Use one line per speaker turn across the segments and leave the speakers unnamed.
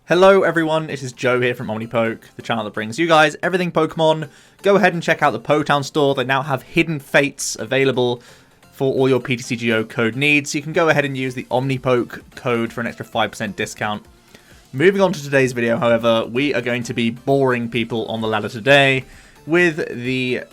Hello everyone, it is Joe here from OmniPoke, the channel that brings you guys everything Pokemon. Go ahead and check out the Potown store. They now have hidden fates available for all your PTCGO code needs. You can go ahead and use the OmniPoke code for an extra 5% discount. Moving on to today's video, however, we are going to be boring people on the ladder today with the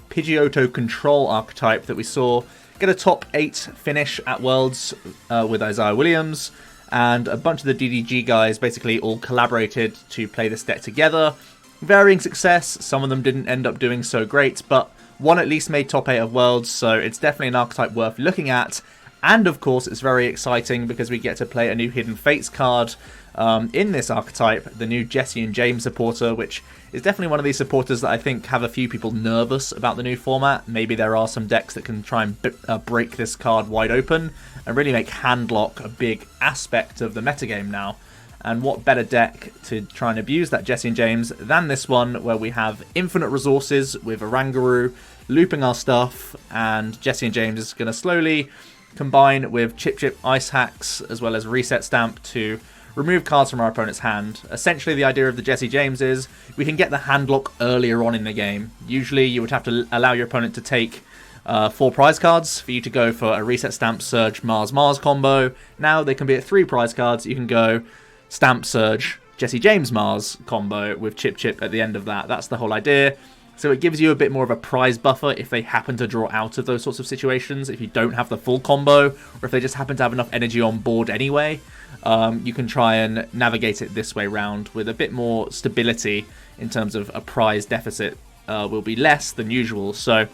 Pidgeotto Control archetype that we saw get a top 8 finish at Worlds with Isaiah Williams. And a bunch of the DDG guys basically all collaborated to play this deck together. Varying success, some of them didn't end up doing so great, but one at least made top 8 of Worlds, so it's definitely an archetype worth looking at. And of course, it's very exciting because we get to play a new Hidden Fates card in this archetype, the new Jesse and James supporter, which is definitely one of these supporters that I think have a few people nervous about the new format. Maybe there are some decks that can try and break this card wide open and really make handlock a big aspect of the metagame now. And what better deck to try and abuse that Jesse and James than this one, where we have infinite resources with Oranguru looping our stuff, and Jesse and James is going to slowly combine with Chip-Chip Ice Axe as well as Reset Stamp to remove cards from our opponent's hand. Essentially, the idea of the Jesse James is we can get the handlock earlier on in the game. Usually, you would have to allow your opponent to take 4 prize cards for you to go for a Reset Stamp Surge Mars combo. Now they can be at 3 prize cards. You can go Stamp Surge Jesse James Mars combo with Chip at the end of that. That's the whole idea. So it gives you a bit more of a prize buffer if they happen to draw out of those sorts of situations. If you don't have the full combo, or if they just happen to have enough energy on board anyway, you can try and navigate it this way round with a bit more stability in terms of a prize deficit will be less than usual. So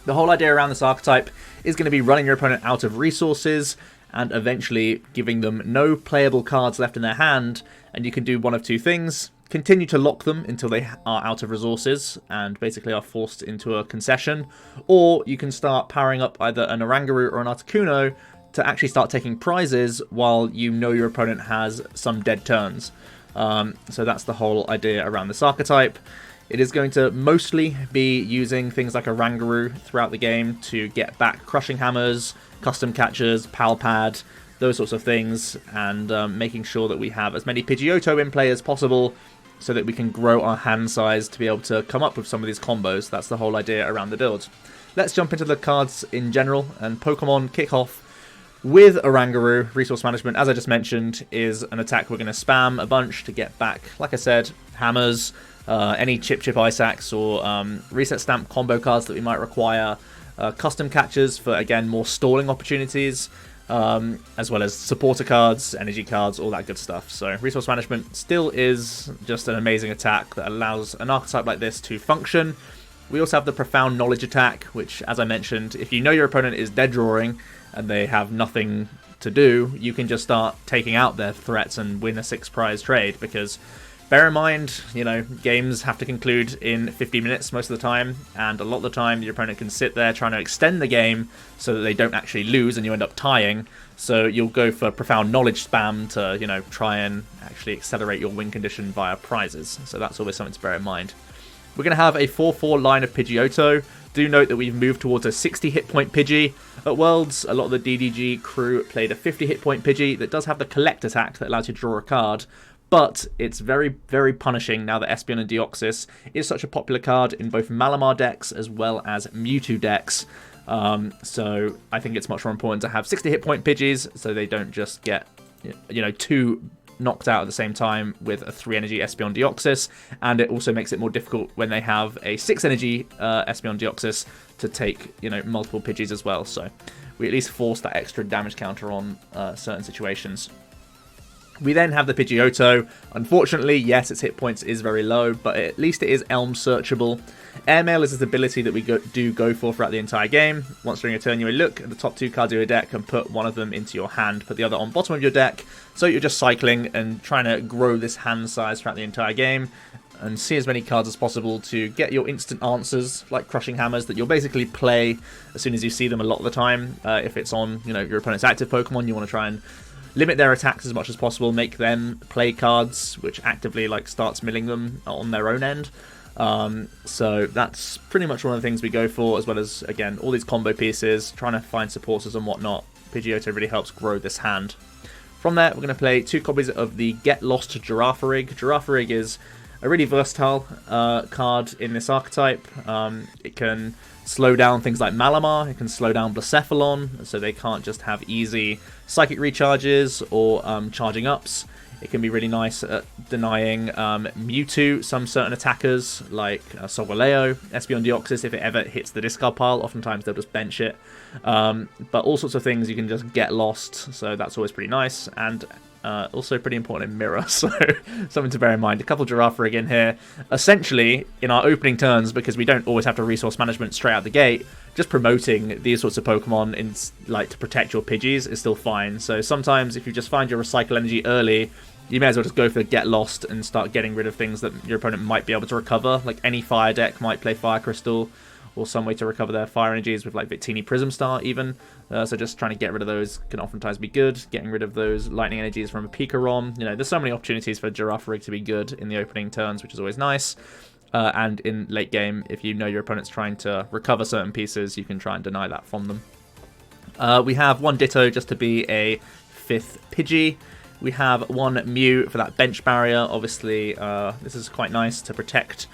the whole idea around this archetype is going to be running your opponent out of resources and eventually giving them no playable cards left in their hand, and you can do one of two things. Continue to lock them until they are out of resources and basically are forced into a concession, or you can start powering up either an Oranguru or an Articuno to actually start taking prizes while you know your opponent has some dead turns. So that's the whole idea around this archetype. It is going to mostly be using things like Oranguru throughout the game to get back Crushing Hammers, Custom Catchers, Pal Pad, those sorts of things, and making sure that we have as many Pidgeotto in play as possible so that we can grow our hand size to be able to come up with some of these combos. That's the whole idea around the build. Let's jump into the cards in general, and Pokemon kick off with Oranguru. Resource Management, as I just mentioned, is an attack we're going to spam a bunch to get back, like I said, hammers, any Chip-Chip Ice Axe or Reset Stamp combo cards that we might require, custom catchers for, again, more stalling opportunities, as well as supporter cards, energy cards, all that good stuff. So Resource Management still is just an amazing attack that allows an archetype like this to function. We also have the Profound Knowledge attack, which, as I mentioned, if you know your opponent is dead drawing and they have nothing to do, you can just start taking out their threats and win a 6 prize trade, because bear in mind, you know, games have to conclude in 50 minutes most of the time, and a lot of the time your opponent can sit there trying to extend the game so that they don't actually lose and you end up tying. So you'll go for Profound Knowledge spam to, you know, try and actually accelerate your win condition via prizes. So that's always something to bear in mind. We're going to have a 4-4 line of Pidgeotto. Do note that we've moved towards a 60 hit point Pidgey. At Worlds, a lot of the DDG crew played a 50 hit point Pidgey that does have the Collect attack that allows you to draw a card. But it's very, very punishing now that Espeon and Deoxys is such a popular card in both Malamar decks as well as Mewtwo decks. So I think it's much more important to have 60 hit point Pidgeys so they don't just get, you know, 2 knocked out at the same time with a 3 energy Espeon Deoxys. And it also makes it more difficult when they have a 6 energy Espeon Deoxys to take, you know, multiple Pidgeys as well. So we at least force that extra damage counter on certain situations. We then have the Pidgeotto. Unfortunately, yes, its hit points is very low, but at least it is Elm searchable. Airmail is this ability that we do go for throughout the entire game. Once during a turn, you will look at the top 2 cards of your deck and put one of them into your hand, put the other on bottom of your deck. So you're just cycling and trying to grow this hand size throughout the entire game and see as many cards as possible to get your instant answers, like Crushing Hammers, that you'll basically play as soon as you see them a lot of the time. If it's on, you know, your opponent's active Pokemon, you want to try and limit their attacks as much as possible, make them play cards, which actively like starts milling them on their own end. So that's pretty much one of the things we go for, as well as, again, all these combo pieces, trying to find supporters and whatnot. Pidgeotto really helps grow this hand. From there, we're going to play 2 copies of the Get Lost Girafarig. Girafarig is a really versatile card in this archetype. It can slow down things like Malamar, it can slow down Blacephalon, so they can't just have easy psychic recharges or charging ups. It can be really nice at denying Mewtwo, some certain attackers like Solgaleo, Espeon Deoxys. If it ever hits the discard pile, oftentimes they'll just bench it. But all sorts of things you can just get lost, so that's always pretty nice. And also pretty important in Mirror, so something to bear in mind. A couple Girafarig in here. Essentially, in our opening turns, because we don't always have to resource management straight out the gate, just promoting these sorts of Pokemon in, like, to protect your Pidgeys is still fine. So sometimes if you just find your Recycle Energy early, you may as well just go for Get Lost and start getting rid of things that your opponent might be able to recover. Like any Fire deck might play Fire Crystal, or some way to recover their fire energies with like Victini Prism Star even. So just trying to get rid of those can oftentimes be good. Getting rid of those lightning energies from a Pika-Rom. You know, there's so many opportunities for Girafarig to be good in the opening turns, which is always nice. And in late game, if you know your opponent's trying to recover certain pieces, you can try and deny that from them. We have 1 Ditto just to be a 5th Pidgey. We have 1 Mew for that bench barrier. Obviously, this is quite nice to protect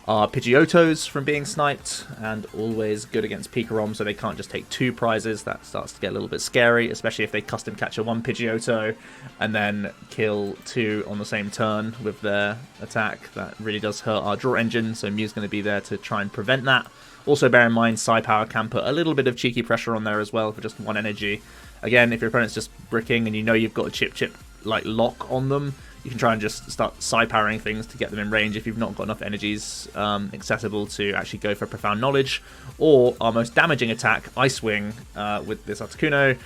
our Pidgeottos from being sniped, and always good against Pika-Rom, so they can't just take 2 prizes. That starts to get a little bit scary, especially if they custom catch a 1 Pidgeotto and then kill 2 on the same turn with their attack. That really does hurt our draw engine, so Mew's going to be there to try and prevent that. Also bear in mind, Psy Power can put a little bit of cheeky pressure on there as well for just 1 energy. Again, if your opponent's just bricking and you know you've got a Chip-Chip like lock on them, you can try and just start side-powering things to get them in range if you've not got enough energies accessible to actually go for Profound Knowledge. Or our most damaging attack, Ice Wing, with this Articuno,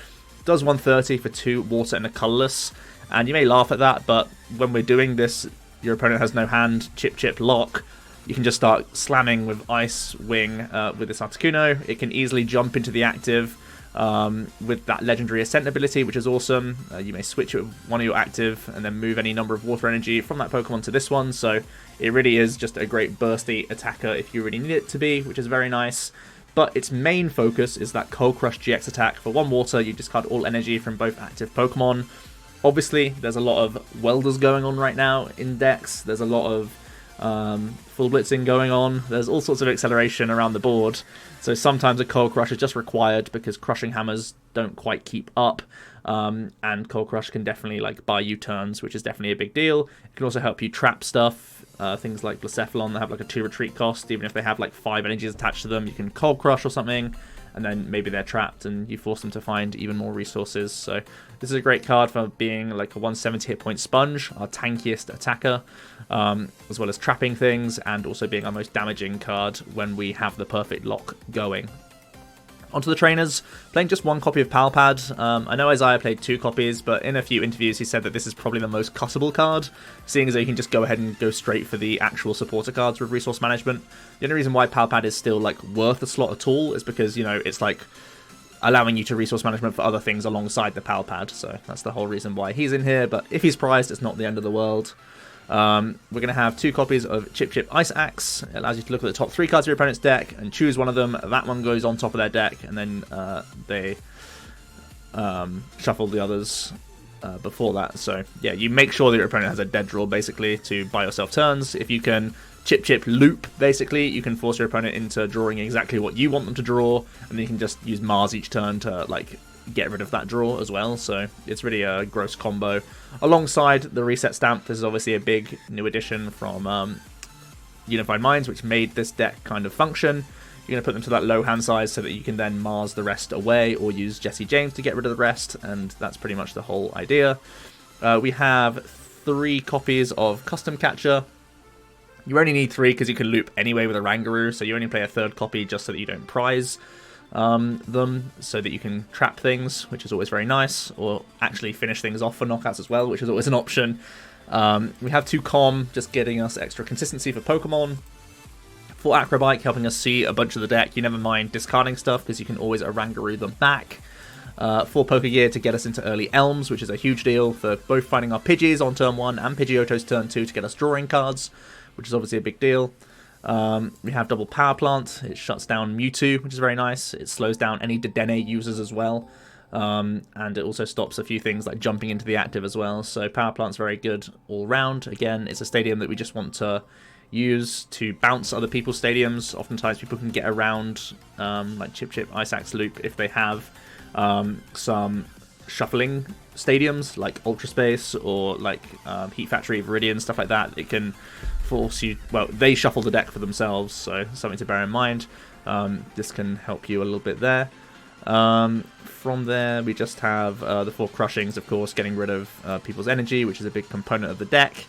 does 130 for 2 water and a colourless. And you may laugh at that, but when we're doing this, your opponent has no hand, Chip-Chip lock, you can just start slamming with Ice Wing with this Articuno. It can easily jump into the active with that legendary Ascent ability, which is awesome. You may switch it with one of your active and then move any number of water energy from that Pokemon to this one, so it really is just a great bursty attacker if you really need it to be, which is very nice. But its main focus is that Cold Crush GX attack. For 1 water, you discard all energy from both active Pokemon. Obviously, there's a lot of welders going on right now in decks. There's a lot of full blitzing going on. There's all sorts of acceleration around the board, so sometimes a Cold Crush is just required because crushing hammers don't quite keep up, and Cold Crush can definitely like buy you turns, which is definitely a big deal. It can also help you trap stuff, things like Blacephalon that have like a 2 retreat cost. Even if they have like 5 energies attached to them, you can Cold Crush or something, and then maybe they're trapped and you force them to find even more resources. So this is a great card for being like a 170 hit point sponge, our tankiest attacker, as well as trapping things, and also being our most damaging card when we have the perfect lock going. Onto the trainers, playing just 1 copy of Pal Pad. I know Isaiah played 2 copies, but in a few interviews he said that this is probably the most cuttable card, seeing as though you can just go ahead and go straight for the actual supporter cards with resource management. The only reason why Pal Pad is still like worth a slot at all is because, you know, it's like allowing you to resource management for other things alongside the Pal Pad, so that's the whole reason why he's in here. But if he's prized, it's not the end of the world. We're going to have 2 copies of Chip-Chip Ice Axe. It allows you to look at the top 3 cards of your opponent's deck and choose one of them. That one goes on top of their deck, and then they shuffle the others before that. So yeah, you make sure that your opponent has a dead draw basically to buy yourself turns. If you can Chip-Chip loop, basically, you can force your opponent into drawing exactly what you want them to draw, and then you can just use Mars each turn to like get rid of that draw as well. So it's really a gross combo. Alongside the Reset Stamp, this is obviously a big new addition from Unified Minds, which made this deck kind of function. You're going to put them to that low hand size so that you can then Mars the rest away, or use Jesse James to get rid of the rest, and that's pretty much the whole idea. We have 3 copies of Custom Catcher. You only need 3 because you can loop anyway with Oranguru, so you only play a 3rd copy just so that you don't prize them, so that you can trap things, which is always very nice, or actually finish things off for knockouts as well, which is always an option. We have 2 Com, just getting us extra consistency for Pokemon. 4 Acrobike, helping us see a bunch of the deck. You never mind discarding stuff because you can always Oranguru them back. 4 Pokegear to get us into early Elms, which is a huge deal for both finding our Pidgeys on turn 1 and Pidgeotto's turn 2 to get us drawing cards, which is obviously a big deal. We have double Power Plant. It shuts down Mewtwo, which is very nice. It slows down any Dedenne users as well. and it also stops a few things like jumping into the active as well. So Power Plant's very good all round. Again, it's a stadium that we just want to use to bounce other people's stadiums. Oftentimes people can get around like Chip-Chip Ice Axe Loop if they have some shuffling stadiums like Ultra Space or like Heat Factory, Viridian, stuff like that. It can force you, well, they shuffle the deck for themselves, so something to bear in mind. This can help you a little bit there. From there, we just have the 4 Crushings, of course, getting rid of people's energy, which is a big component of the deck.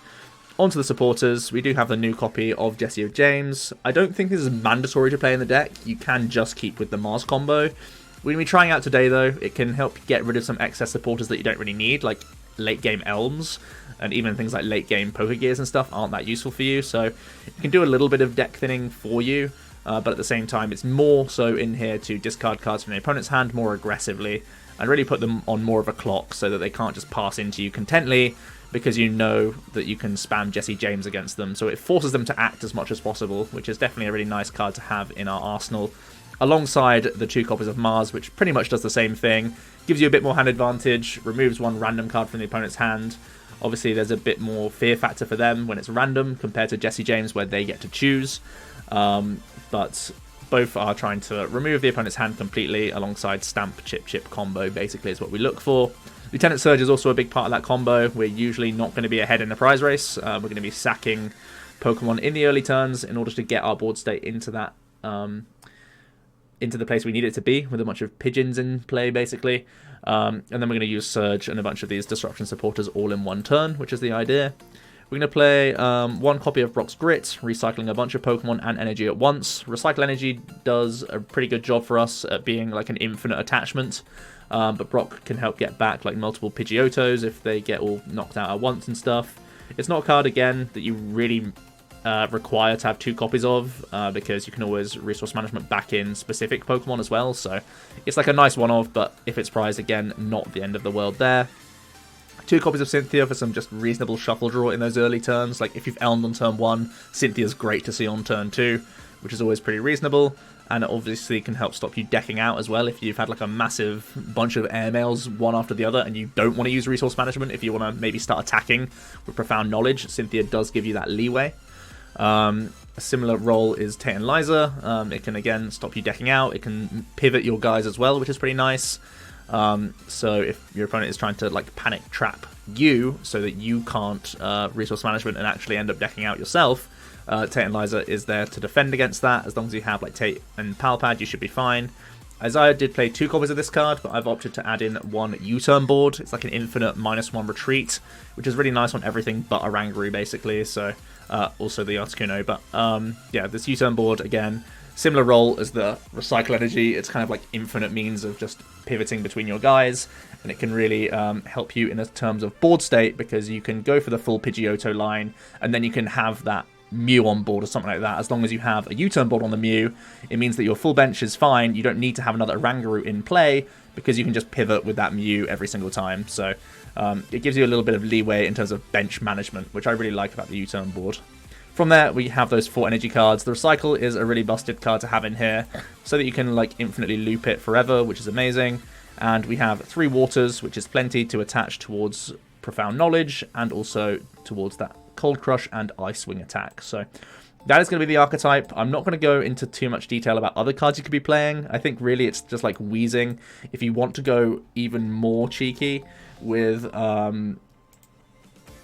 Onto the supporters, we do have the new copy of Jesse of James. I don't think this is mandatory to play in the deck. You can just keep with the Mars combo. We're going to be trying out today, though. It can help get rid of some excess supporters that you don't really need, like late-game Elms, and even things like late-game Pokegears and stuff aren't that useful for you, so it can do a little bit of deck thinning for you, but at the same time, it's more so in here to discard cards from your opponent's hand more aggressively, and really put them on more of a clock so that they can't just pass into you contently, because you know that you can spam Jesse James against them, so it forces them to act as much as possible, which is definitely a really nice card to have in our arsenal. Alongside the 2 copies of Mars, which pretty much does the same thing. Gives you a bit more hand advantage, removes 1 random card from the opponent's hand. Obviously, there's a bit more fear factor for them when it's random compared to Jesse James, where they get to choose. But both are trying to remove the opponent's hand completely, alongside Stamp Chip-Chip combo, basically, is what we look for. Lieutenant Surge is also a big part of that combo. We're usually not going to be ahead in the prize race. We're going to be sacking Pokemon in the early turns in order to get our board state into that... into the place we need it to be, with a bunch of pigeons in play, basically. And then we're going to use Surge and a bunch of these Disruption supporters all in one turn, which is the idea. We're going to play 1 copy of Brock's Grit, recycling a bunch of Pokemon and energy at once. Recycle energy does a pretty good job for us at being like an infinite attachment, but Brock can help get back like multiple Pidgeottos if they get all knocked out at once and stuff. It's not a card, again, that you really... require to have 2 copies of, because you can always resource management back in specific Pokemon as well, so it's like a nice one-off, but if it's prized, again, not the end of the world there. 2 copies of Cynthia for some just reasonable shuffle draw in those early turns. Like if you've Elmed on turn 1, Cynthia's great to see on turn 2, which is always pretty reasonable, and it obviously can help stop you decking out as well if you've had like a massive bunch of airmails one after the other and you don't want to use resource management. If you want to maybe start attacking with Profound Knowledge, Cynthia does give you that leeway. A similar role is Tate Liza. It can again stop you decking out. It can pivot your guys as well, which is pretty nice. So if your opponent is trying to like panic trap you so that you can't resource management and actually end up decking out yourself, Tate Liza is there to defend against that. As long as you have like Tate and Pal Pad, you should be fine. Isaiah did play 2 copies of this card, but I've opted to add in 1 U-turn board. It's like an infinite -1 retreat, which is really nice on everything but Oranguru, basically. So also the Articuno. But yeah, this U-turn board, again, similar role as the Recycle Energy. It's kind of like infinite means of just pivoting between your guys, and it can really help you in terms of board state, because you can go for the full Pidgeotto line, and then you can have that Mew on board or something like that. As long as you have a U-turn board on the Mew, it means that your full bench is fine. You don't need to have another Oranguru in play, because you can just pivot with that Mew every single time. So it gives you a little bit of leeway in terms of bench management, which I really like about the U-turn board. From there, we have those 4 energy cards. The Recycle is a really busted card to have in here, so that you can like infinitely loop it forever, which is amazing. And we have 3 Waters, which is plenty to attach towards Profound Knowledge, and also towards that Cold Crush and Ice Wing attack. So that is going to be the archetype. I'm not going to go into too much detail about other cards you could be playing. I think really it's just like Wheezing. If you want to go even more cheeky with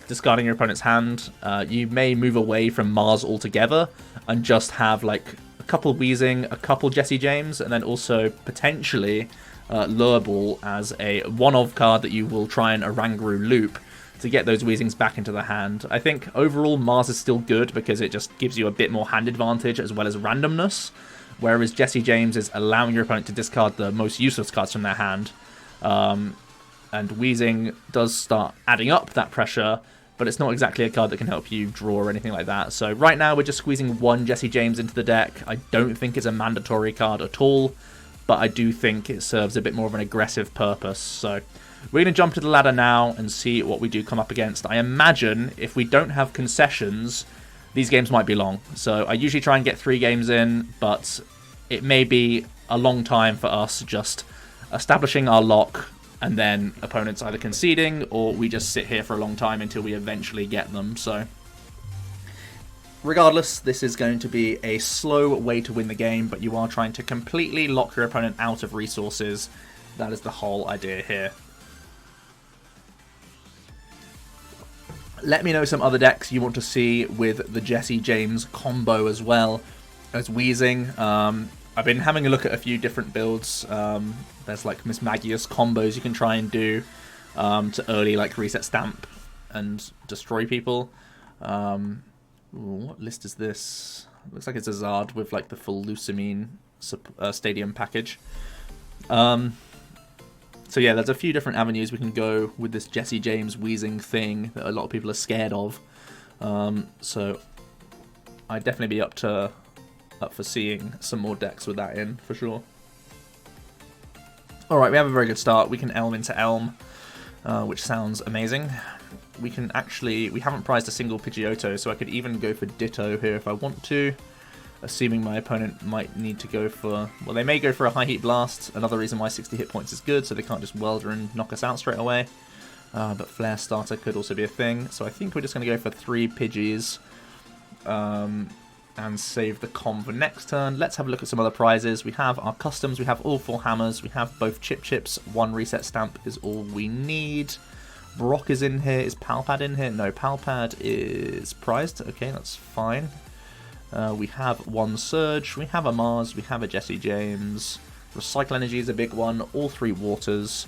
discarding your opponent's hand, you may move away from Mars altogether and just have like a couple Wheezing, a couple Jesse James, and then also potentially Lure Ball as a one-of card that you will try and Oranguru loop to get those Weezings back into the hand. I think overall Mars is still good because it just gives you a bit more hand advantage as well as randomness, whereas Jesse James is allowing your opponent to discard the most useless cards from their hand. And Wheezing does start adding up that pressure, but it's not exactly a card that can help you draw or anything like that. So right now we're just squeezing 1 Jesse James into the deck. I don't think it's a mandatory card at all, but I do think it serves a bit more of an aggressive purpose. So we're going to jump to the ladder now and see what we do come up against. I imagine if we don't have concessions, these games might be long. So I usually try and get 3 games in, but it may be a long time for us just establishing our lock, and then opponents either conceding, or we just sit here for a long time until we eventually get them. So regardless, this is going to be a slow way to win the game, but you are trying to completely lock your opponent out of resources. That is the whole idea here. Let me know some other decks you want to see with the Jesse James combo as well as Wheezing. I've been having a look at a few different builds. There's like Miss Magius combos you can try and do to early like Reset Stamp and destroy people. Ooh, what list is this? It looks like it's a Zard with like the full Lusamine stadium package. So yeah, there's a few different avenues we can go with this Jesse James Wheezing thing that a lot of people are scared of. So I'd definitely be up for seeing some more decks with that in, for sure. Alright, we have a very good start. We can Elm into Elm, which sounds amazing. We haven't prized a single Pidgeotto, so I could even go for Ditto here if I want to. Assuming my opponent might need to go for... Well, they may go for a High Heat Blast. Another reason why 60 hit points is good, so they can't just Welder and knock us out straight away. But Flare Starter could also be a thing. So I think we're just going to go for 3 Pidgeys. And save the com for next turn. Let's have a look at some other prizes. We have our customs, we have all 4 hammers, we have both Chip-Chips, 1 Reset Stamp is all we need. Brock is in here. Is Pal Pad in here? No, Pal Pad is prized. Okay, that's fine. We have 1 Surge, we have a Mars, we have a Jesse James. Recycle Energy is a big one, all 3 Waters.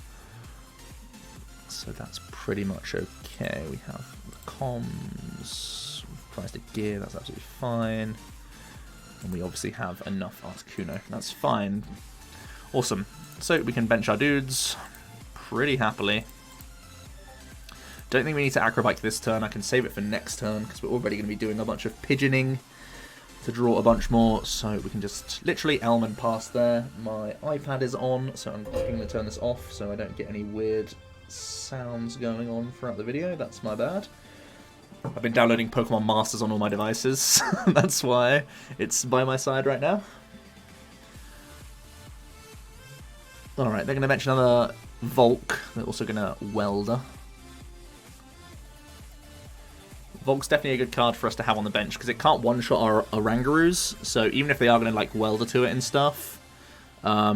So that's pretty much okay. We have the comms, we've prized a gear, that's absolutely fine. And we obviously have enough Articuno, that's fine. Awesome. So we can bench our dudes pretty happily. Don't think we need to Acrobike this turn, I can save it for next turn because we're already going to be doing a bunch of pigeoning to draw a bunch more, so we can just literally Elm and pass there. My iPad is on, so I'm going to turn this off so I don't get any weird sounds going on throughout the video. That's my bad. I've been downloading Pokemon Masters on all my devices. That's why it's by my side right now. Alright, they're going to mention another Volk. They're also going to Welder. Volk's definitely a good card for us to have on the bench because it can't one-shot our Orangurus, so even if they are going to like Welder to it and stuff,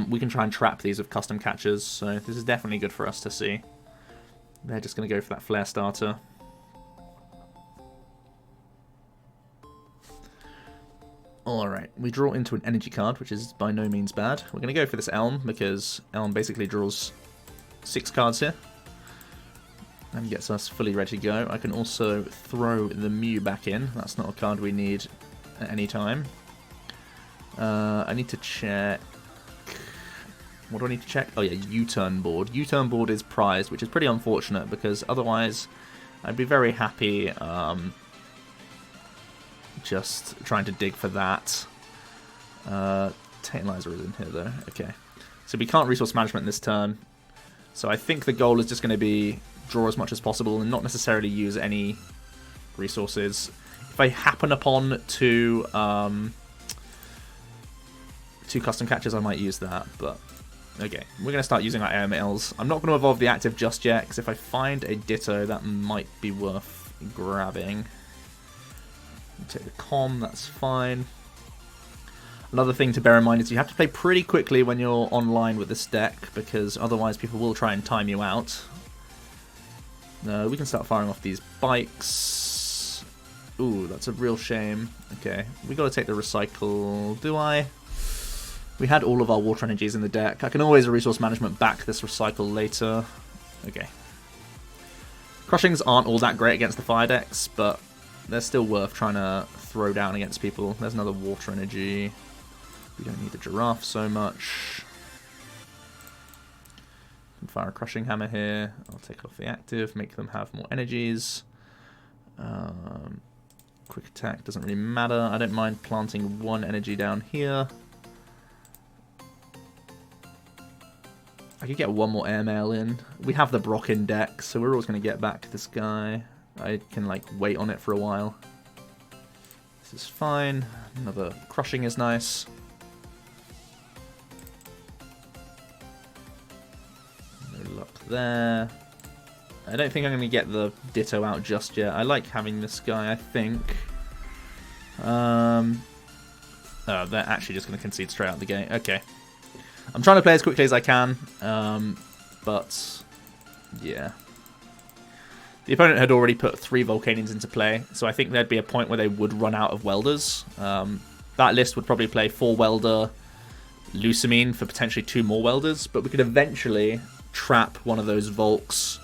we can try and trap these with custom catchers, so this is definitely good for us to see. They're just going to go for that Flare Starter. Alright, we draw into an energy card, which is by no means bad. We're going to go for this Elm because Elm basically draws 6 cards here. And gets us fully ready to go. I can also throw the Mew back in. That's not a card we need at any time. I need to check... What do I need to check? Oh yeah, U-turn board. U-turn board is prized, which is pretty unfortunate because otherwise I'd be very happy just trying to dig for that. Tate Liza is in here though. Okay. So we can't resource management this turn. So I think the goal is just going to be draw as much as possible and not necessarily use any resources. If I happen upon two custom catchers, I might use that, but okay. We're going to start using our AMLs. I'm not going to evolve the active just yet, because if I find a Ditto, that might be worth grabbing. Take the comm, that's fine. Another thing to bear in mind is you have to play pretty quickly when you're online with this deck, because otherwise people will try and time you out. We can start firing off these bikes. Ooh, that's a real shame. Okay, we got to take the recycle. Do I? We had all of our water energies in the deck. I can always resource management back this recycle later. Okay. Crushings aren't all that great against the fire decks, but they're still worth trying to throw down against people. There's another water energy. We don't need the giraffe so much. Can fire a crushing hammer here. I'll take off the active, make them have more energies. Quick attack doesn't really matter. I don't mind planting 1 energy down here. I could get 1 more airmail in. We have the Brock in deck, so we're always going to get back this guy. I can like wait on it for a while. This is fine. Another crushing is nice. there. I don't think I'm going to get the Ditto out just yet. I like having this guy, I think. Oh, they're actually just going to concede straight out the gate. Okay. I'm trying to play as quickly as I can, but yeah. The opponent had already put 3 Volcanions into play, so I think there'd be a point where they would run out of Welders. That list would probably play 4 Welder, Lucamine for potentially 2 more Welders, but we could eventually trap one of those Volks.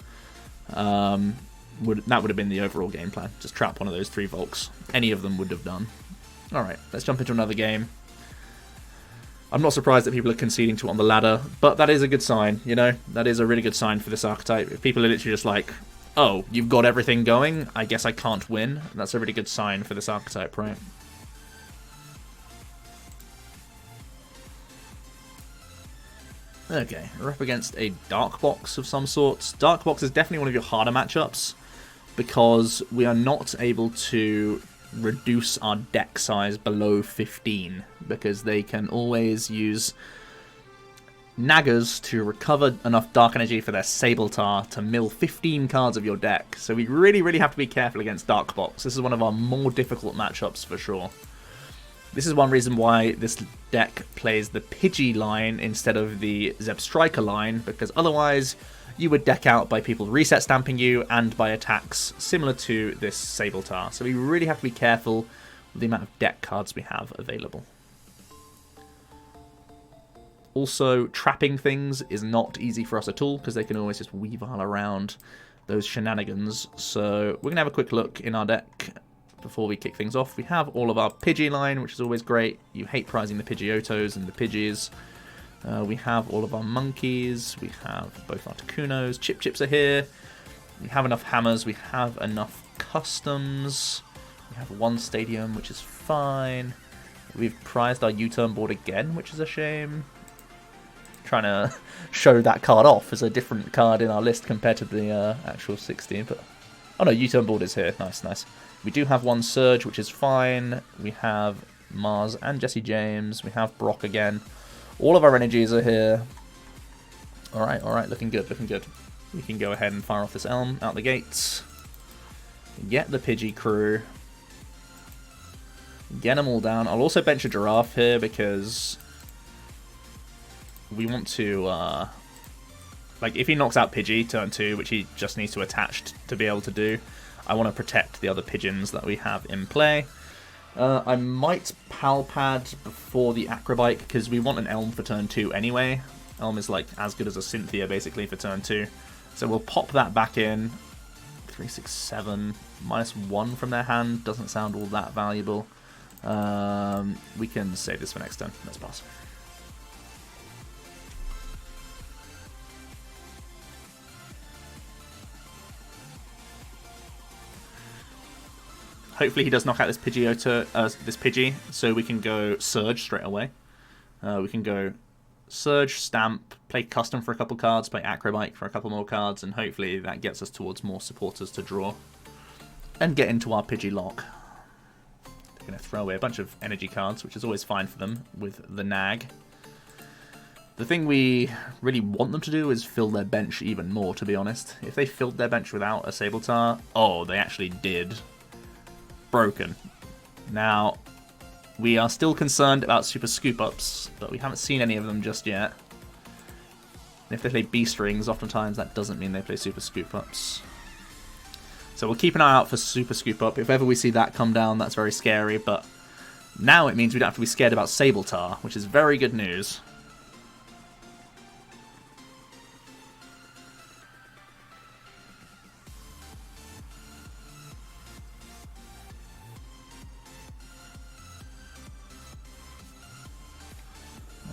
That would have been the overall game plan. Just trap one of those 3 Volks. Any of them would have done. Alright, let's jump into another game. I'm not surprised that people are conceding to it on the ladder, but that is a good sign, you know? That is a really good sign for this archetype. If people are literally just like, oh, you've got everything going, I guess I can't win. That's a really good sign for this archetype, right? Okay, we're up against a Dark Box of some sorts. Dark Box is definitely one of your harder matchups because we are not able to reduce our deck size below 15 because they can always use Naggers to recover enough Dark Energy for their Sabltar to mill 15 cards of your deck. So we really, really have to be careful against Dark Box. This is one of our more difficult matchups for sure. This is one reason why this deck plays the Pidgey line instead of the Zeb Striker line, because otherwise you would deck out by people reset stamping you and by attacks similar to this Sabltar. So we really have to be careful with the amount of deck cards we have available. Also, trapping things is not easy for us at all, because they can always just weavile around those shenanigans. So we're going to have a quick look in our deck before we kick things off. We have all of our Pidgey line, which is always great. You hate prizing the Pidgeottos and the Pidgeys. We have all of our monkeys. We have both Articunos. Chip-Chips are here. We have enough hammers. We have enough customs. We have 1 stadium, which is fine. We've prized our U-turn board again, which is a shame. Trying to show that card off as a different card in our list compared to the actual 16. But oh no, U-turn board is here. Nice, nice. We do have 1 Surge, which is fine. We have Mars and Jesse James. We have Brock again. All of our energies are here. Alright, alright, looking good, looking good. We can go ahead and fire off this Elm out the gates. Get the Pidgey crew. Get them all down. I'll also bench a Giraffe here because we want to, like, if he knocks out Pidgey turn 2, which he just needs to attach to be able to do, I want to protect the other pigeons that we have in play. I might Pal Pad before the Acrobike, because we want an Elm for turn 2 anyway. Elm is like as good as a Cynthia basically for turn 2. So we'll pop that back in. 3, 6, 7. -1 from their hand. Doesn't sound all that valuable. We can save this for next turn. Let's pass. Hopefully he does knock out this Pidgeotto, this Pidgey, so we can go Surge straight away. We can go Surge, Stamp, play Custom for a couple cards, play Acrobike for a couple more cards, and hopefully that gets us towards more supporters to draw. And get into our Pidgey lock. They're going to throw away a bunch of energy cards, which is always fine for them with the Nag. The thing we really want them to do is fill their bench even more, to be honest. If they filled their bench without a Sabltar, oh, they actually did. Broken. Now, we are still concerned about Super Scoop-Ups, but we haven't seen any of them just yet. And if they play B-Strings, oftentimes that doesn't mean they play Super Scoop-Ups. So we'll keep an eye out for Super Scoop-Up. If ever we see that come down, that's very scary, but now it means we don't have to be scared about Sabltar, which is very good news.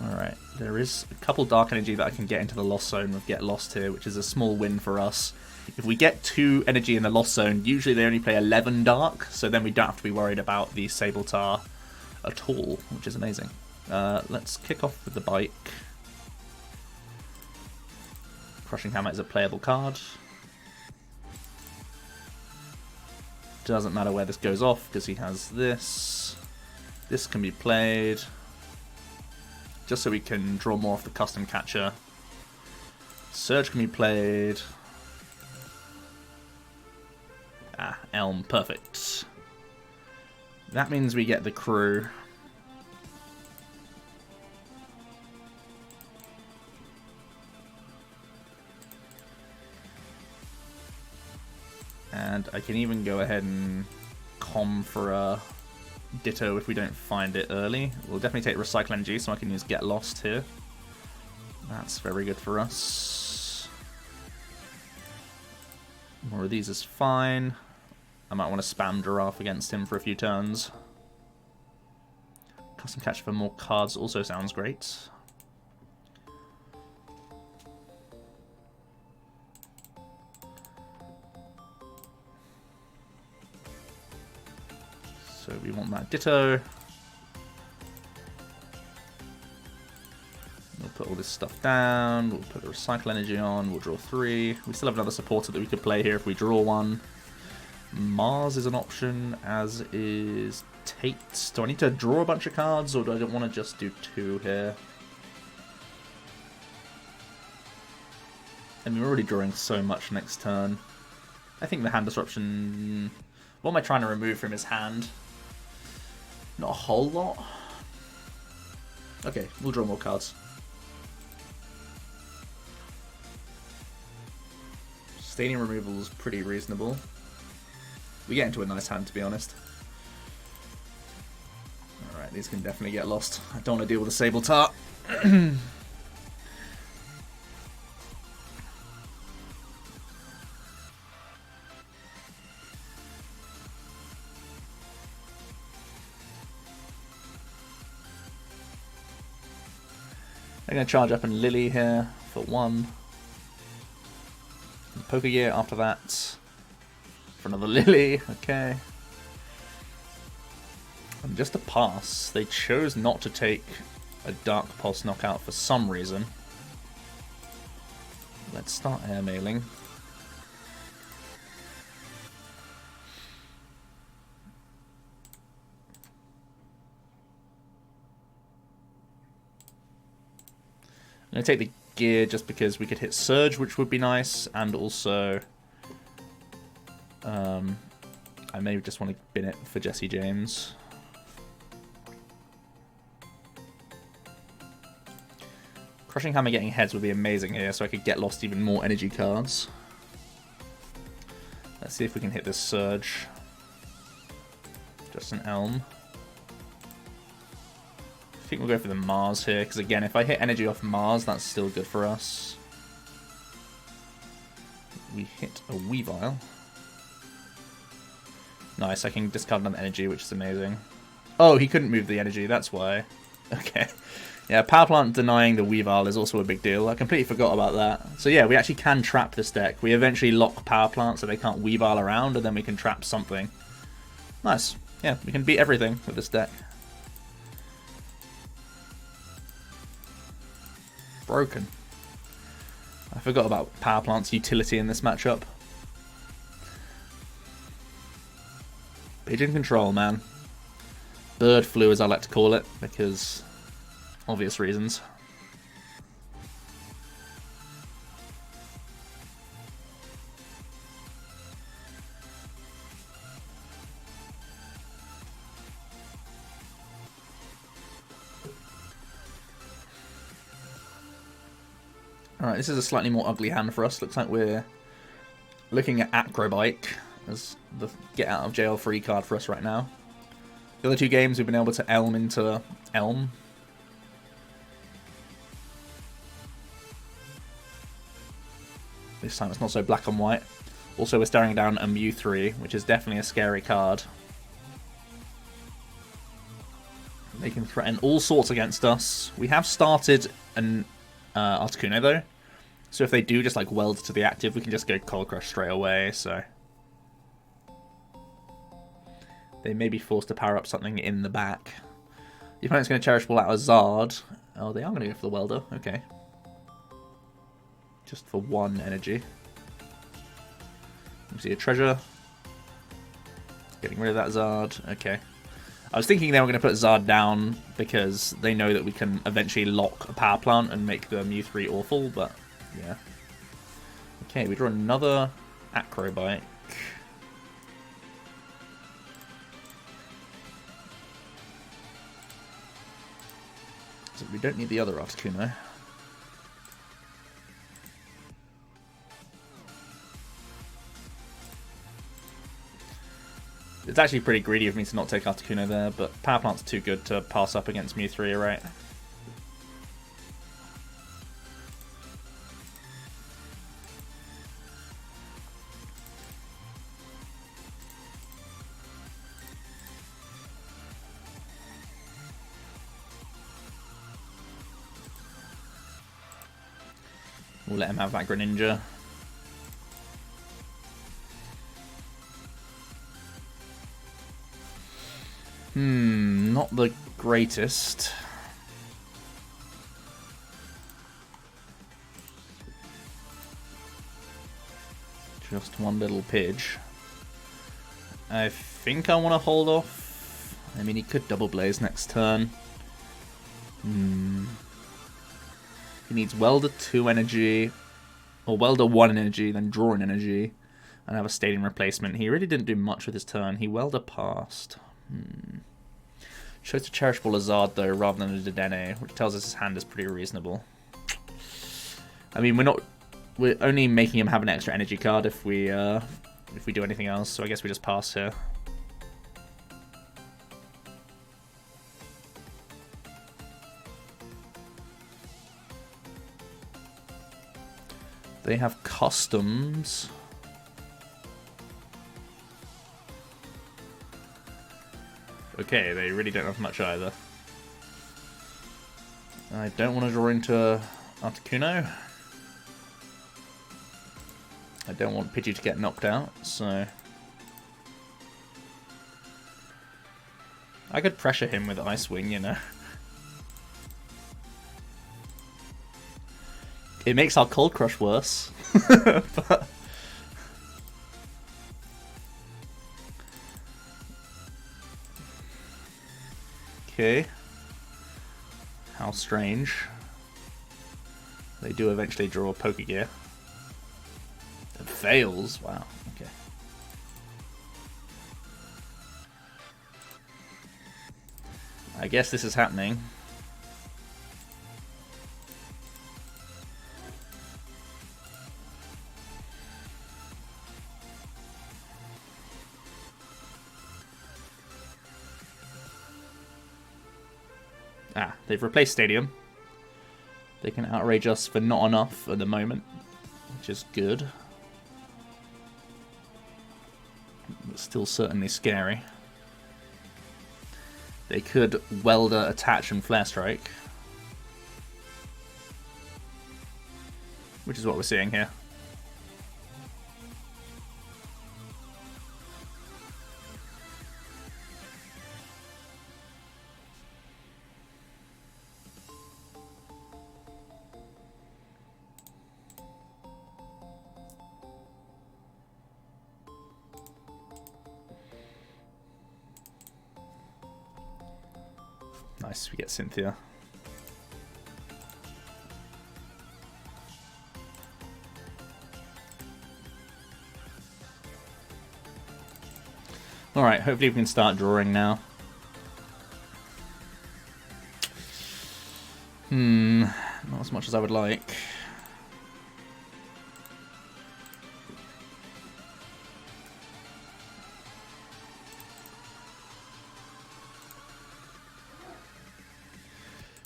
Alright, there is a couple Dark Energy that I can get into the Lost Zone with Get Lost here, which is a small win for us. If we get 2 Energy in the Lost Zone, usually they only play 11 Dark, so then we don't have to be worried about the Sabltar at all, which is amazing. Let's kick off with the Bike. Crushing Hammer is a playable card. Doesn't matter where this goes off, because he has this. This can be played just so we can draw more off the Custom Catcher. Surge can be played. Ah, Elm, perfect. That means we get the crew. And I can even go ahead and com for a Ditto if we don't find it early. We'll definitely take Recycle Energy, so I can use Get Lost here. That's very good for us. More of these is fine. I might want to spam Giraffe against him for a few turns. Custom catch for more cards also sounds great. So we want that Ditto. We'll put all this stuff down. We'll put the Recycle Energy on. We'll draw 3. We still have another supporter that we could play here if we draw one. Mars is an option, as is Tate. Do I need to draw a bunch of cards, or do I want to just do 2 here? I mean, we're already drawing so much next turn. I think the hand disruption... What am I trying to remove from his hand? Not a whole lot. Okay, we'll draw more cards. Stadium removal is pretty reasonable. We get into a nice hand, to be honest. Alright, these can definitely get lost. I don't want to deal with a Sable Tart. I'm going to charge up and Lily here for 1. And Pokegear after that for another Lily. Okay. And just a pass. They chose not to take a Dark Pulse knockout for some reason. Let's start airmailing. I'm going to take the gear just because we could hit Surge, which would be nice, and also I may just want to bin it for Jesse James. Crushing Hammer getting heads would be amazing here, so I could get lost even more energy cards. Let's see if we can hit this Surge. Just an Elm. I think we'll go for the Mars here, because again, if I hit energy off Mars, that's still good for us. We hit a Weavile. Nice, I can discard another energy, which is amazing. Oh, he couldn't move the energy, that's why. Okay. Yeah, Power Plant denying the Weavile is also a big deal. I completely forgot about that. So yeah, we actually can trap this deck. We eventually lock Power Plant so they can't Weavile around, and then we can trap something. Nice. Yeah, we can beat everything with this deck. Broken. I forgot about Power Plant's utility in this matchup. Pigeon Control, man. Bird Flu, as I like to call it, because obvious reasons. Alright, this is a slightly more ugly hand for us. Looks like we're looking at Acrobike as the get out of jail free card for us right now. The other 2 games we've been able to Elm into Elm. This time it's not so black and white. Also, we're staring down a Mew 3, which is definitely a scary card. They can threaten all sorts against us. We have started an Articuno though, so if they do just like weld to the active, we can just go Cold Crush straight away. So they may be forced to power up something in the back. The opponent's going to Cherish Ball out a Zard. Oh, they are going to go for the Welder. Okay, just for 1 energy. You see a treasure. Getting rid of that Zard. Okay. I was thinking they were going to put Zard down because they know that we can eventually lock a Power Plant and make the Mew 3 awful, but yeah. Okay, we draw another Acrobike. So we don't need the other Articuno. It's actually pretty greedy of me to not take Articuno there, but Power Plant's too good to pass up against Mew 3, right? We'll let him have that Greninja. Not the greatest. Just one little Pidge. I think I want to hold off. I mean, he could Double Blaze next turn. He needs Welder 2 energy, or Welder 1 energy, then draw an energy, and have a Stadium replacement. He really didn't do much with his turn. He Welder passed. Chose a Cherishable Lazard though, rather than a Dedenne, which tells us his hand is pretty reasonable. I mean, we're only making him have an extra energy card if we do anything else. So I guess we just pass here. They have customs. Okay, they really don't have much either. I don't want to draw into Articuno. I don't want Pidgey to get knocked out, so... I could pressure him with Ice Wing, you know. It makes our Cold Crush worse. But... Okay. How strange. They do eventually draw a Pokegear. It fails. Wow. Okay. I guess this is happening. Ah, they've replaced Stadium. They can outrage us for not enough at the moment, which is good. But still certainly scary. They could Welder, Attach, and Flare Strike. Which is what we're seeing here. Nice, we get Cynthia. Alright, hopefully we can start drawing now. Not as much as I would like.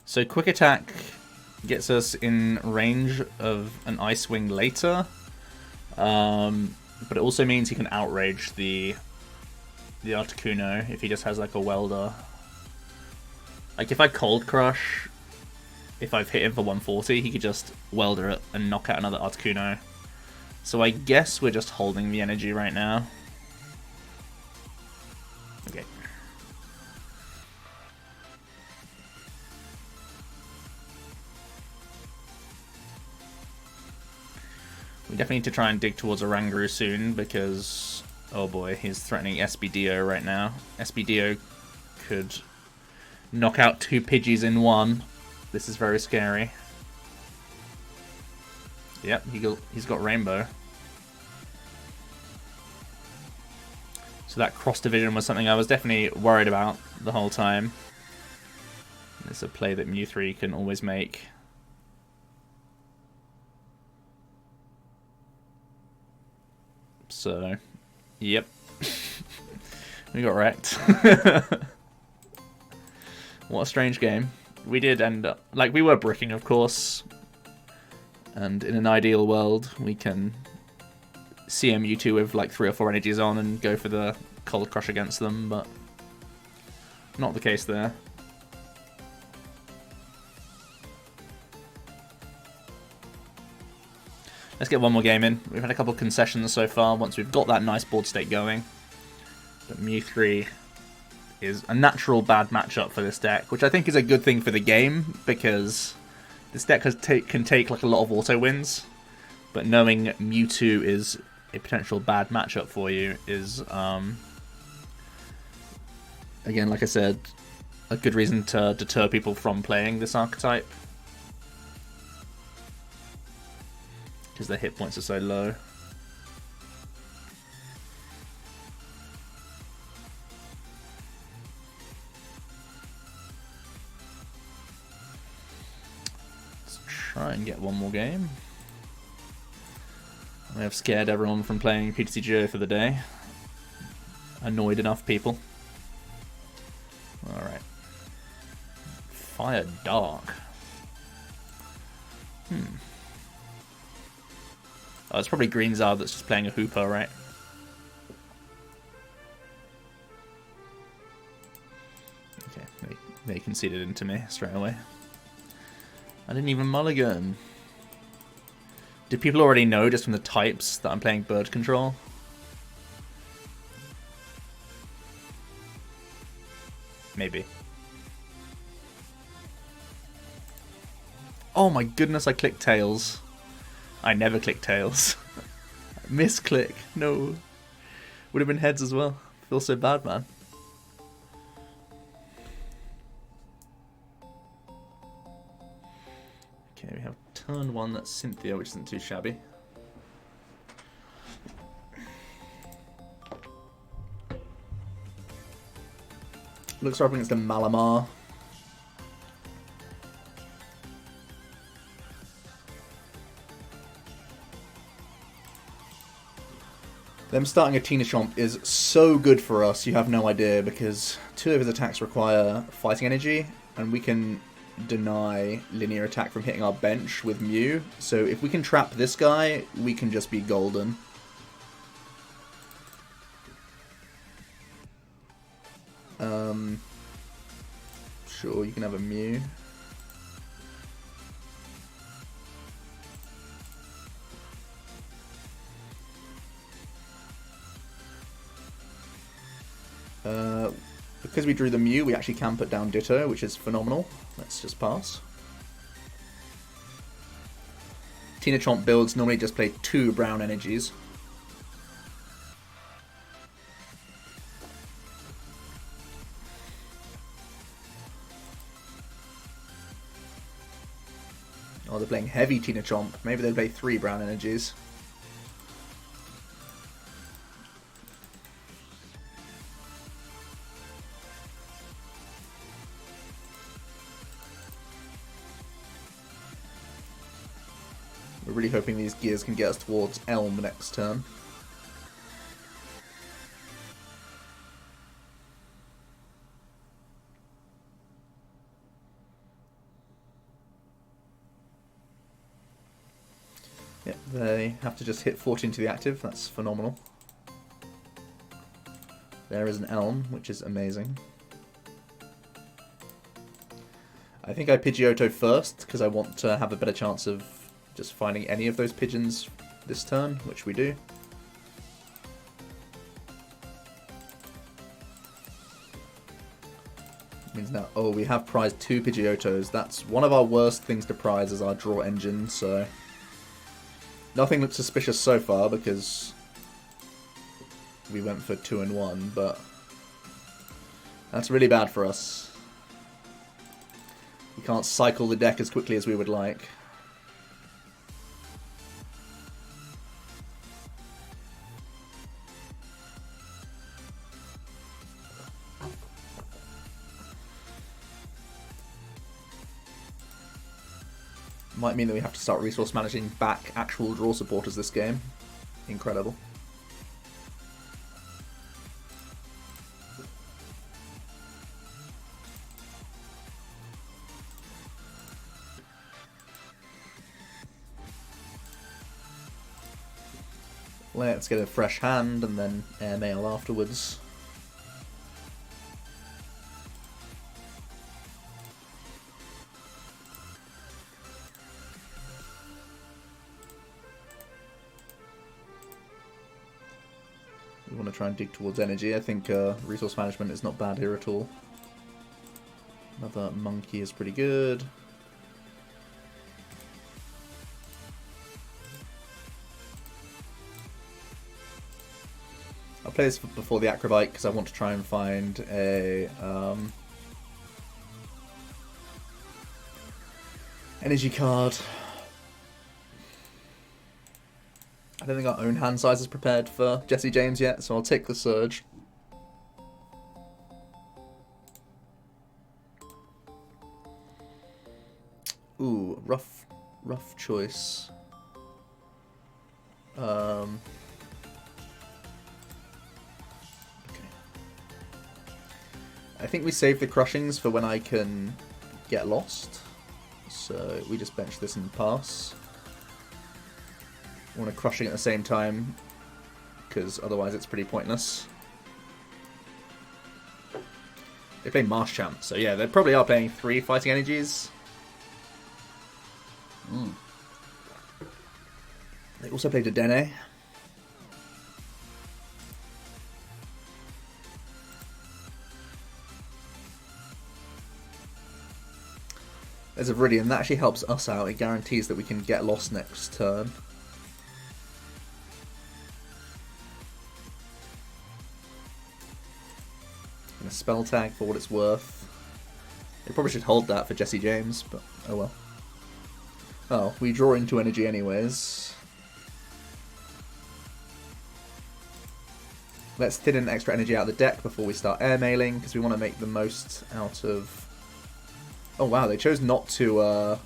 So Quick Attack gets us in range of an Ice Wing later, but it also means he can outrage the Articuno if he just has like a Welder. Like if I Cold Crush, if I've hit him for 140, he could just Welder it and knock out another Articuno. So I guess we're just holding the energy right now. Okay. We definitely need to try and dig towards Oranguru soon because, oh boy, he's threatening SBDO right now. SBDO could knock out 2 Pidgeys in one. This is very scary. Yep, he's got Rainbow. So that cross division was something I was definitely worried about the whole time. It's a play that Mew 3 can always make. So, yep. We got wrecked. What a strange game. We did end up... Like, we were bricking, of course. And in an ideal world, we can see a Mewtwo with like 3 or 4 energies on and go for the Cold Crush against them, but not the case there. Let's get one more game in. We've had a couple of concessions so far once we've got that nice board state going. But Mew 3 is a natural bad matchup for this deck, which I think is a good thing for the game, because this deck can take like a lot of auto wins, but knowing Mewtwo is a potential bad matchup for you is, again, like I said, a good reason to deter people from playing this archetype, because their hit points are so low. Let's try and get one more game. I have scared everyone from playing TCG for the day. Annoyed enough people. Alright. Fire Dark. Oh, it's probably Green Zard that's just playing a Hooper, right? Okay, they conceded into me straight away. I didn't even mulligan. Do people already know just from the types that I'm playing Bird Control? Maybe. Oh my goodness, I clicked Tails. I never click Tails. Misclick. No. Would have been heads as well. Feel so bad, man. Okay, we have turn 1, that's Cynthia, which isn't too shabby. Looks like against a Malamar. Them starting a Teenachomp is so good for us, you have no idea, because 2 of his attacks require fighting energy, and we can deny linear attack from hitting our bench with Mew. So if we can trap this guy, we can just be golden. Sure, you can have a Mew. Because we drew the Mew, we actually can put down Ditto, which is phenomenal. Let's just pass. Teenachomp builds normally just play 2 brown energies. Oh, they're playing heavy Teenachomp. Maybe they play 3 brown energies. We're really hoping these gears can get us towards Elm next turn. Yep, they have to just hit 14 to the active, that's phenomenal. There is an Elm, which is amazing. I think I Pidgeotto first, because I want to have a better chance of just finding any of those pigeons this turn, which we do. Means now, oh, we have prized 2 Pidgeottos. That's one of our worst things to prize as our draw engine, so nothing looks suspicious so far because we went for 2 and 1, but that's really bad for us. We can't cycle the deck as quickly as we would like. Might mean that we have to start resource managing back actual draw supporters this game. Incredible. Let's get a fresh hand and then airmail afterwards. We want to try and dig towards energy. I think resource management is not bad here at all. Another monkey is pretty good. I'll play this before the Acrobite because I want to try and find a energy card. I don't think our own hand size is prepared for Jesse James yet, so I'll take the Surge. Ooh, rough choice. I think we save the crushings for when I can get lost. So we just bench this and pass. I want to crushing at the same time, because otherwise it's pretty pointless. They play Marshchamp, so yeah, they probably are playing 3 fighting energies. They also played a Dene. There's a Viridian. That actually helps us out. It guarantees that we can get lost next turn. And a spell tag for what it's worth. They probably should hold that for Jesse James, but oh well. Oh, we draw into energy anyways. Let's thin in extra energy out of the deck before we start airmailing, because we want to make the most out of... Oh wow, they chose not to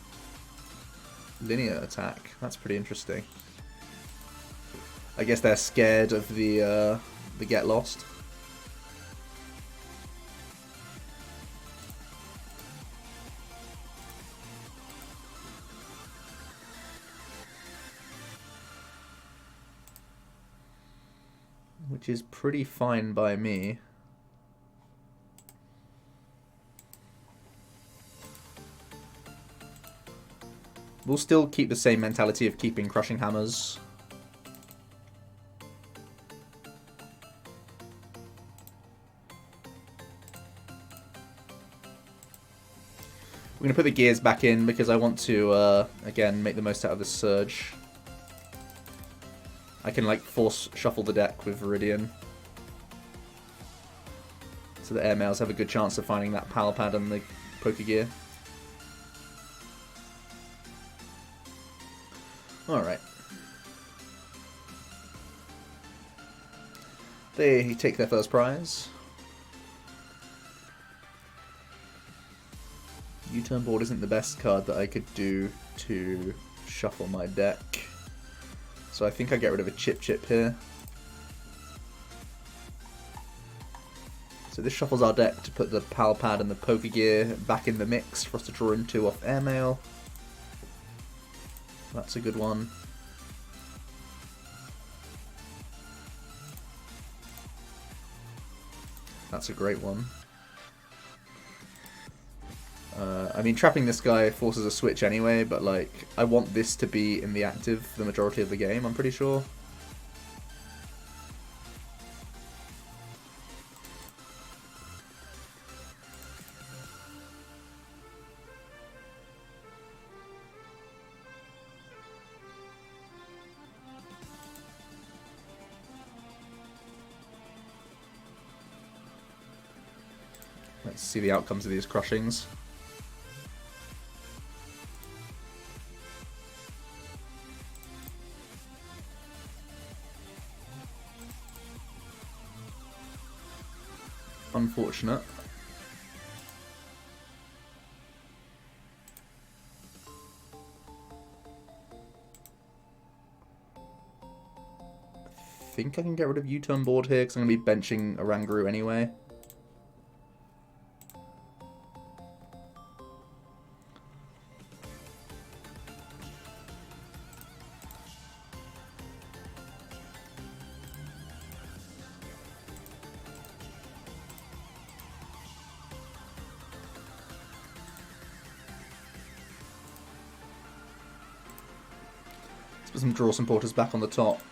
linear attack. That's pretty interesting. I guess they're scared of the get lost. Which is pretty fine by me. We'll still keep the same mentality of keeping crushing hammers. We're going to put the gears back in because I want to, again, make the most out of this Surge. I can, like, force shuffle the deck with Viridian. So the airmails have a good chance of finding that Pal Pad and the Pokegear. Alright. They take their first prize. U-turn board isn't the best card that I could do to shuffle my deck. So I think I get rid of a Chip-Chip here. So this shuffles our deck to put the Pal Pad and the Pokegear back in the mix for us to draw into off airmail. That's a good one. That's a great one. I mean, trapping this guy forces a switch anyway, but like, I want this to be in the active the majority of the game, I'm pretty sure. Let's see the outcomes of these crushings. Unfortunate. think I can get rid of U-turn board here because I'm going to be benching Oranguru anyway. Let's put some porters back on the top.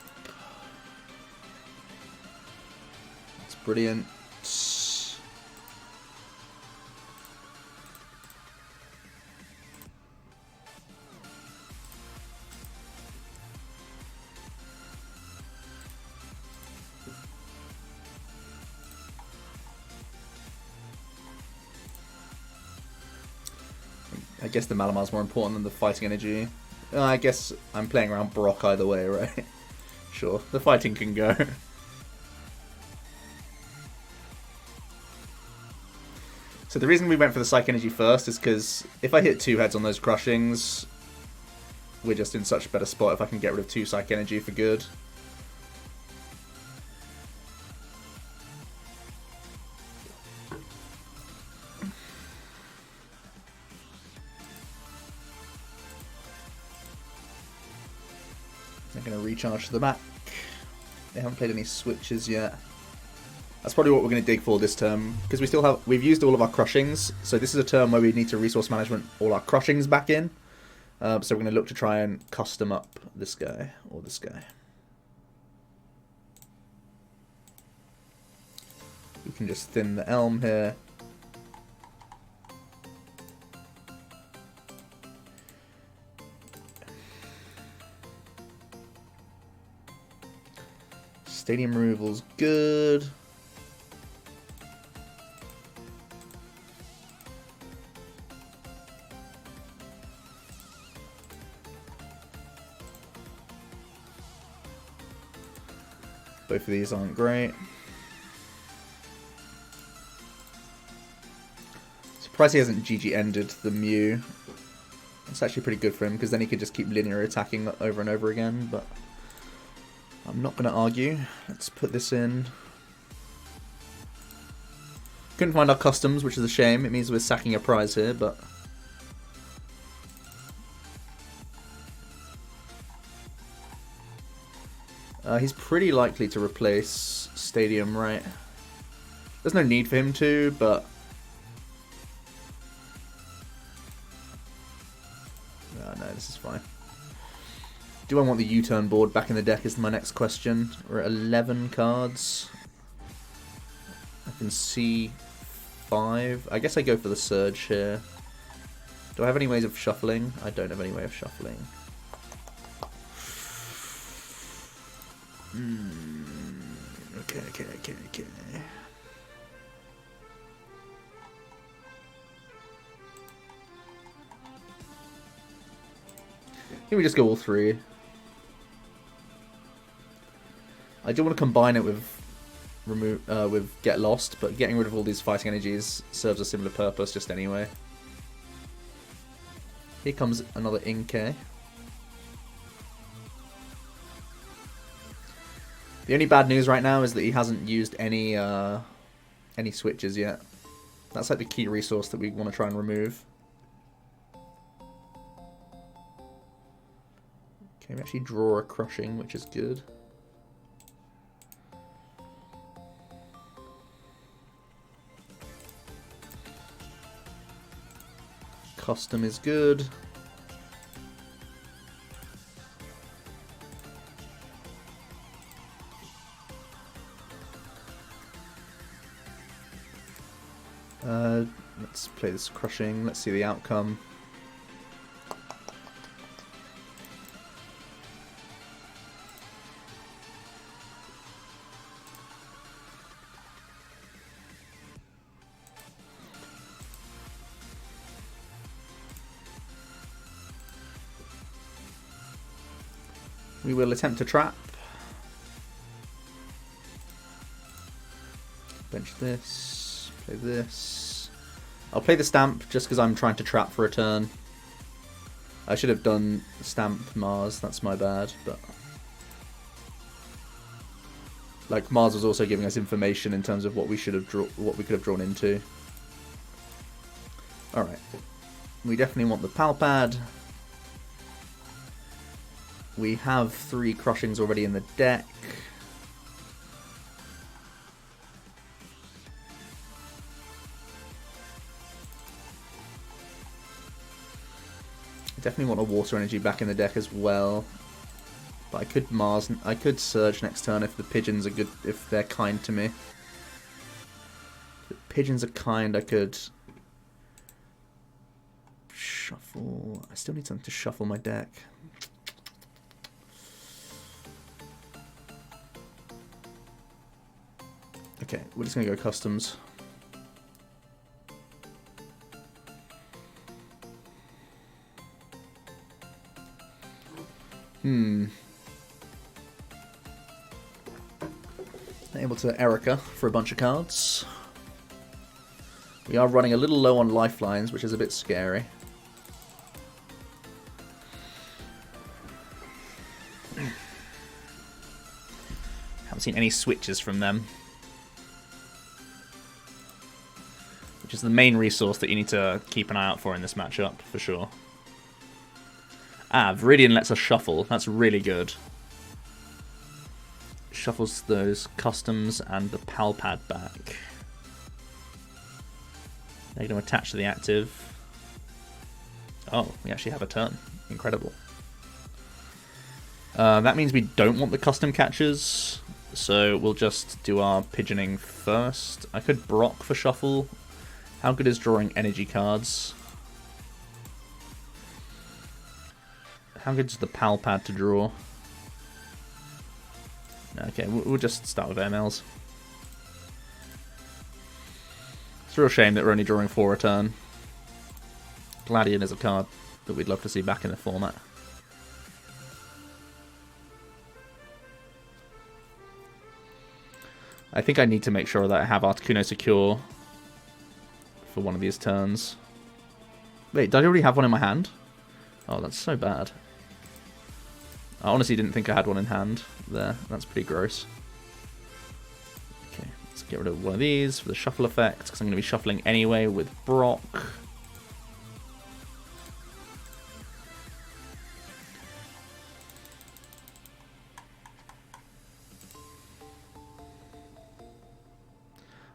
That's brilliant. I guess the Malamar's more important than the fighting energy. I guess I'm playing around Brock either way, right? Sure, the fighting can go. So the reason we went for the Psych Energy first is because if I hit 2 heads on those Crushings, we're just in such a better spot if I can get rid of 2 Psych Energy for good. They're going to recharge to the back. They haven't played any switches yet. That's probably what we're going to dig for this turn, because we've used all of our Crushings, so this is a turn where we need to resource management all our Crushings back in. So we're going to look to try and custom up this guy, or this guy. We can just thin the Elm here. Stadium removal's good. Both of these aren't great. Surprised he hasn't GG ended the Mew. It's actually pretty good for him because then he could just keep linear attacking over and over again, but I'm not going to argue. Let's put this in. Couldn't find our customs, which is a shame. It means we're sacking a prize here, but he's pretty likely to replace Stadium, right? There's no need for him to, but no, this is fine. Do I want the U-turn board back in the deck is my next question. We're at 11 cards. I can see 5. I guess I go for the Surge here. Do I have any ways of shuffling? I don't have any way of shuffling. Okay. Can we just go all 3? I do want to combine it with Get Lost, but getting rid of all these fighting energies serves a similar purpose just anyway. Here comes another Inkay. The only bad news right now is that he hasn't used any switches yet. That's like the key resource that we want to try and remove. Okay, we actually draw a Crushing, which is good. Custom is good. Let's play this Crushing. Let's see the outcome. We will attempt to trap. Bench this. Play this. I'll play the Stamp just because I'm trying to trap for a turn. I should have done Stamp Mars. That's my bad, but like Mars was also giving us information in terms of what we should have what we could have drawn into. All right, we definitely want the Pal Pad. We have 3 Crushings already in the deck. Definitely want a Water Energy back in the deck as well. But I could Surge next turn if the Pigeons are good, if they're kind to me. If the Pigeons are kind, I could shuffle. I still need something to shuffle my deck. Okay, we're just gonna go Customs. Able to Erica for a bunch of cards. We are running a little low on lifelines, which is a bit scary. Haven't seen any switches from them, which is the main resource that you need to keep an eye out for in this matchup, for sure. Ah, Viridian lets us shuffle. That's really good. Shuffles those Customs and the Pal Pad back. They're going to attach to the active. Oh, we actually have a turn. Incredible. That means we don't want the custom catchers, so we'll just do our pigeoning first. I could Brock for shuffle. How good is drawing energy cards? How good is the Pal Pad to draw? Okay, we'll just start with MLs. It's a real shame that we're only drawing 4 a turn. Gladian is a card that we'd love to see back in the format. I think I need to make sure that I have Articuno secure for one of these turns. Wait, did I already have one in my hand? Oh, that's so bad. I honestly didn't think I had one in hand there. That's pretty gross. Okay, let's get rid of one of these for the shuffle effect, because I'm going to be shuffling anyway with Brock.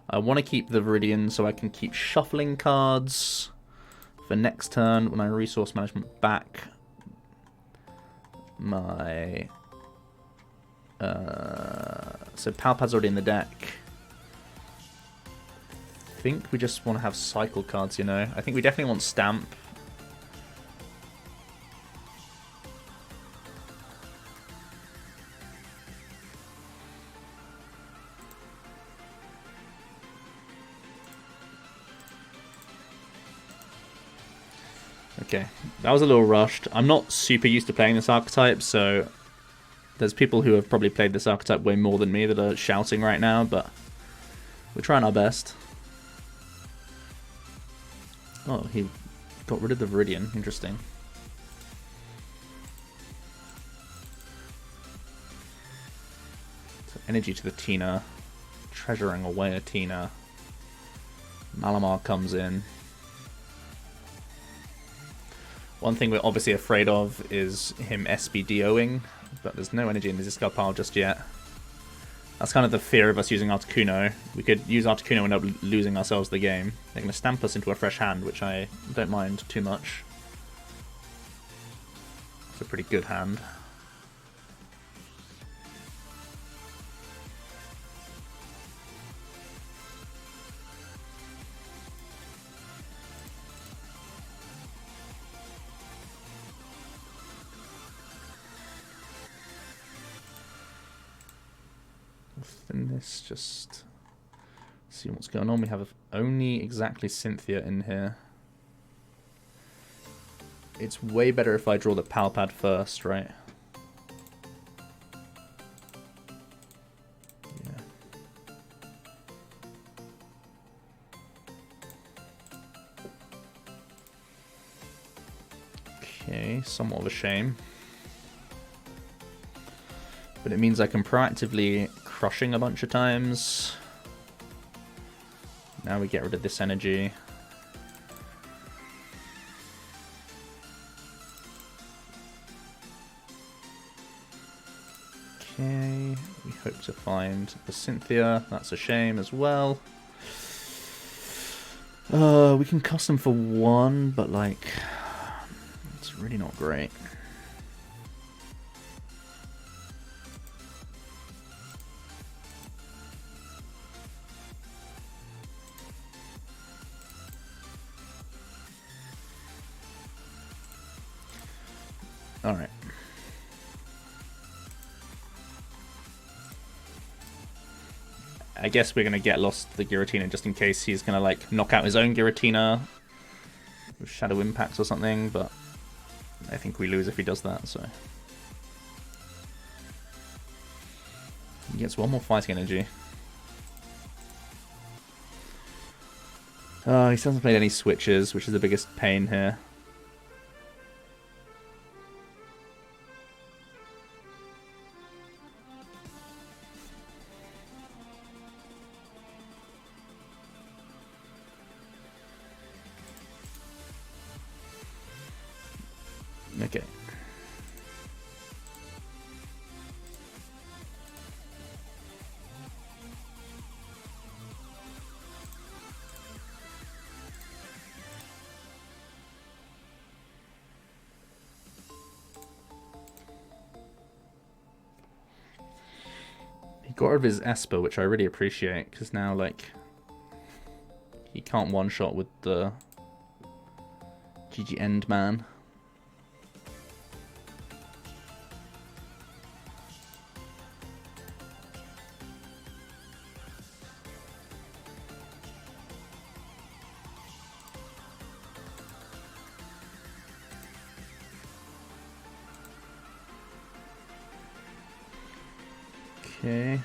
I want to keep the Viridian so I can keep shuffling cards for next turn when I resource management back my so Pal Pad's already in the deck. I think we just want to have cycle cards, you know. I think we definitely want Stamp. Okay, that was a little rushed. I'm not super used to playing this archetype, so there's people who have probably played this archetype way more than me that are shouting right now, but we're trying our best. Oh, he got rid of the Viridian. Interesting. So energy to the Tina. Treasuring away a Tina. Malamar comes in. One thing we're obviously afraid of is him SPDOing, but there's no energy in the discard pile just yet. That's kind of the fear of us using Articuno. We could use Articuno and end up losing ourselves the game. They're going to stamp us into a fresh hand, which I don't mind too much. It's a pretty good hand. In this, just see what's going on. We have only exactly Cynthia in here. It's way better if I draw the Pal Pad first, right? Yeah. Okay, somewhat of a shame. But it means I can proactively crushing a bunch of times. Now we get rid of this energy. Okay, we hope to find the Cynthia. That's a shame as well. We can custom for 1, but like, it's really not great. All right. I guess we're going to get lost the Giratina just in case he's going to like knock out his own Giratina with Shadow Impact or something, but I think we lose if he does that, so. He gets 1 more fighting energy. He hasn't played any switches, which is the biggest pain here. Okay. He got rid of his Esper, which I really appreciate, because now, like, he can't one-shot with the GG End Man. Okay.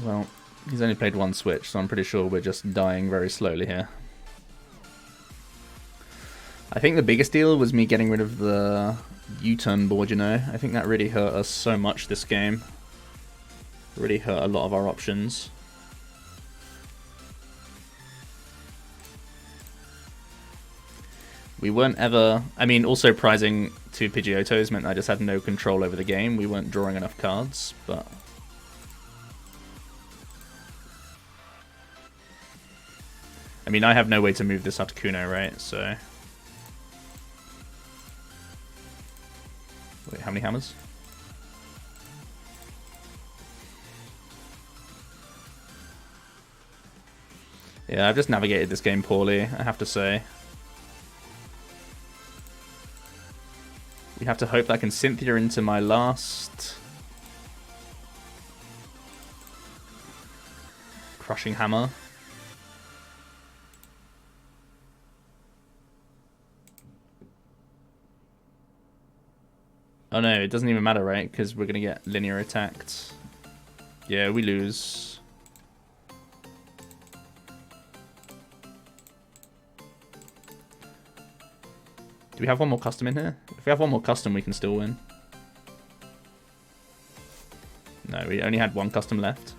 Well, he's only played 1 switch, so I'm pretty sure we're just dying very slowly here. I think the biggest deal was me getting rid of the U-turn board, you know. I think that really hurt us so much this game. It really hurt a lot of our options. We weren't ever... I mean, also prizing 2 Pidgeottos meant I just had no control over the game. We weren't drawing enough cards, but... I mean, I have no way to move this Articuno, right? So... Wait, how many hammers? Yeah, I've just navigated this game poorly, I have to say. We have to hope that I can Cynthia into my last Crushing Hammer. Oh no, it doesn't even matter, right? Because we're going to get linear attacked. Yeah, we lose. Do we have 1 more custom in here? If we have 1 more custom, we can still win. No, we only had 1 custom left.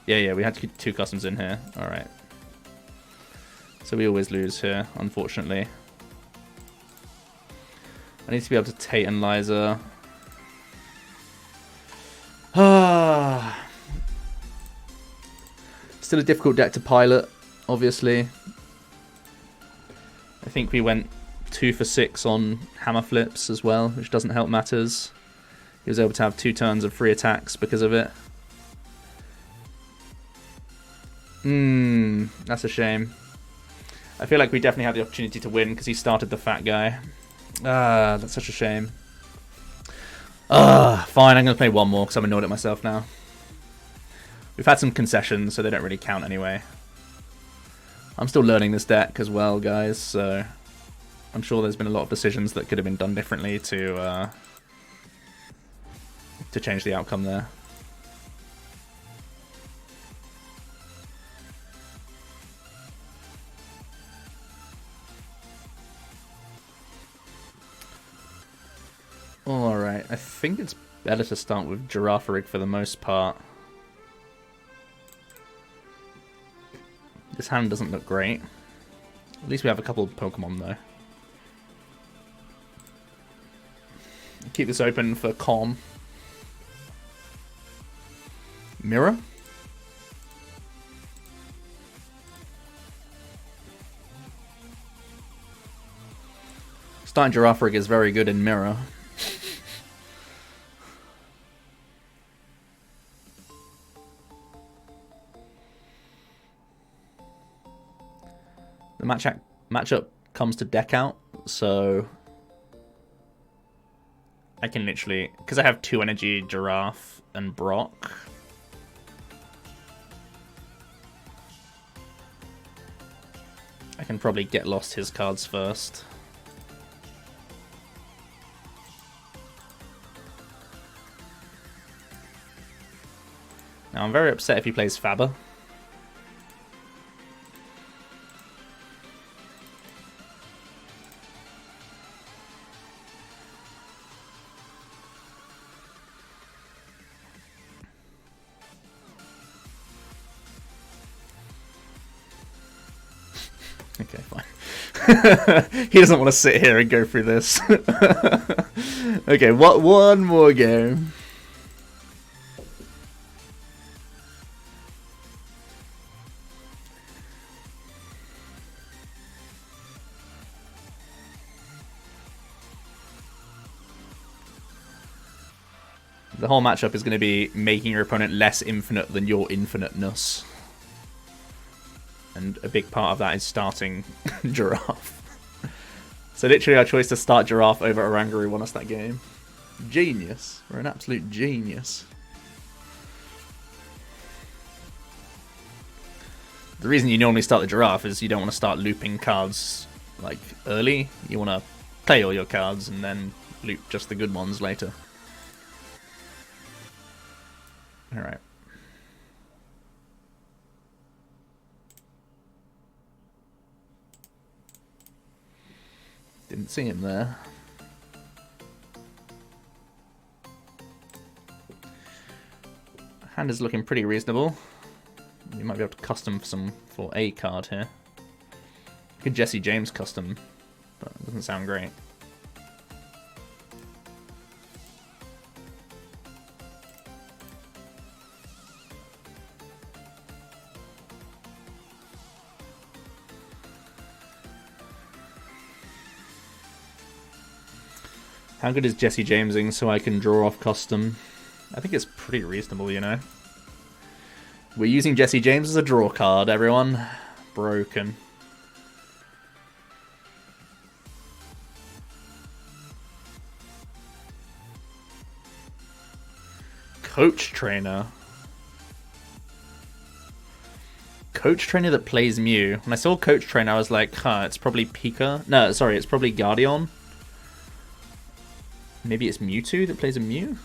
Yeah, we had 2 customs in here. Alright. So we always lose here, unfortunately. I need to be able to Tate and Liza. Still a difficult deck to pilot, obviously. I think we went 2 for 6 on hammer flips as well, which doesn't help matters. He was able to have 2 turns of free attacks because of it. That's a shame. I feel like we definitely had the opportunity to win because he started the fat guy. That's such a shame. Fine, I'm going to play 1 more because I'm annoyed at myself now. We've had some concessions, so they don't really count anyway. I'm still learning this deck as well, guys, so I'm sure there's been a lot of decisions that could have been done differently to change the outcome there. Alright, I think it's better to start with Girafarig for the most part. This hand doesn't look great. At least we have a couple of Pokemon though. Keep this open for Calm. Mirror? Starting Girafarig is very good in Mirror. The matchup comes to deck out, so I can literally, because I have 2 energy, Giraffe and Brock. I can probably get lost his cards first. Now I'm very upset if he plays Faber. Okay, fine. He doesn't want to sit here and go through this. Okay, one more game. The whole matchup is going to be making your opponent less infinite than your infiniteness. And a big part of that is starting Giraffe. So literally our choice to start Giraffe over Oranguru won us that game. Genius. We're an absolute genius. The reason you normally start the Giraffe is you don't want to start looping cards like early. You want to play all your cards and then loop just the good ones later. Alright. Didn't see him there. Hand is looking pretty reasonable. You might be able to custom for a card here. You could Jesse James custom, but it doesn't sound great. How good is Jesse Jamesing so I can draw off custom? I think it's pretty reasonable, you know. We're using Jesse James as a draw card, everyone. Broken. Coach Trainer. Coach Trainer that plays Mew. When I saw Coach Trainer, I was like, huh, it's probably Pika. No, sorry, it's probably Guardian. Maybe it's Mewtwo that plays a Mew?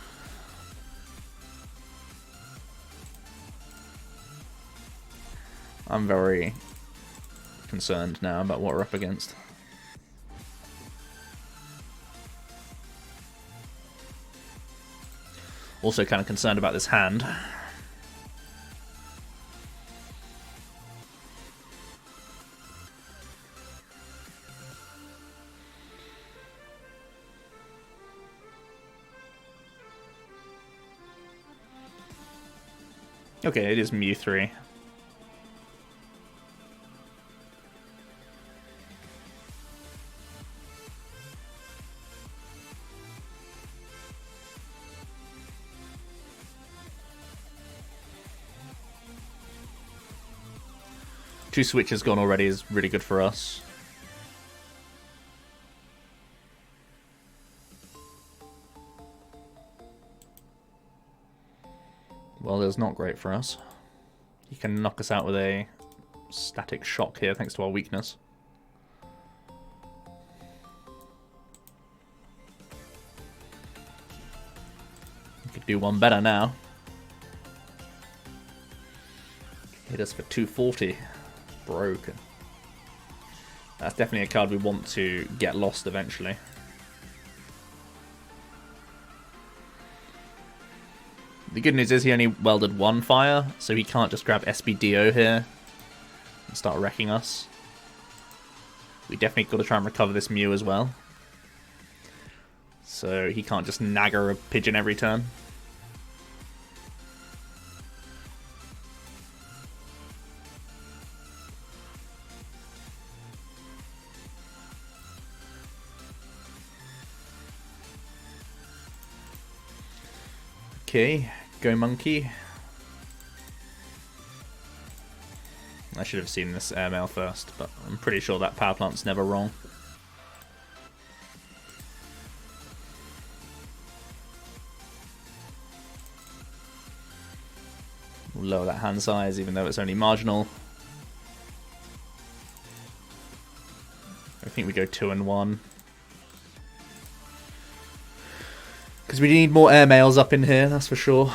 I'm very concerned now about what we're up against. Also kind of concerned about this hand. Okay, it is Mew 3. Two switches gone already is really good for us. Well, that's not great for us. He can knock us out with a static shock here thanks to our weakness. We could do one better now. Hit us for 240. Broken. That's definitely a card we want to get lost eventually. The good news is he only welded one fire, so he can't just grab SBDO here and start wrecking us. We definitely got to try and recover this Mew as well. So he can't just nagger a pigeon every turn. Okay, go monkey. I should have seen this airmail first, but I'm pretty sure that power plant's never wrong. We'll lower that hand size, even though it's only marginal. I think we go 2 and 1. Because we need more airmails up in here, that's for sure.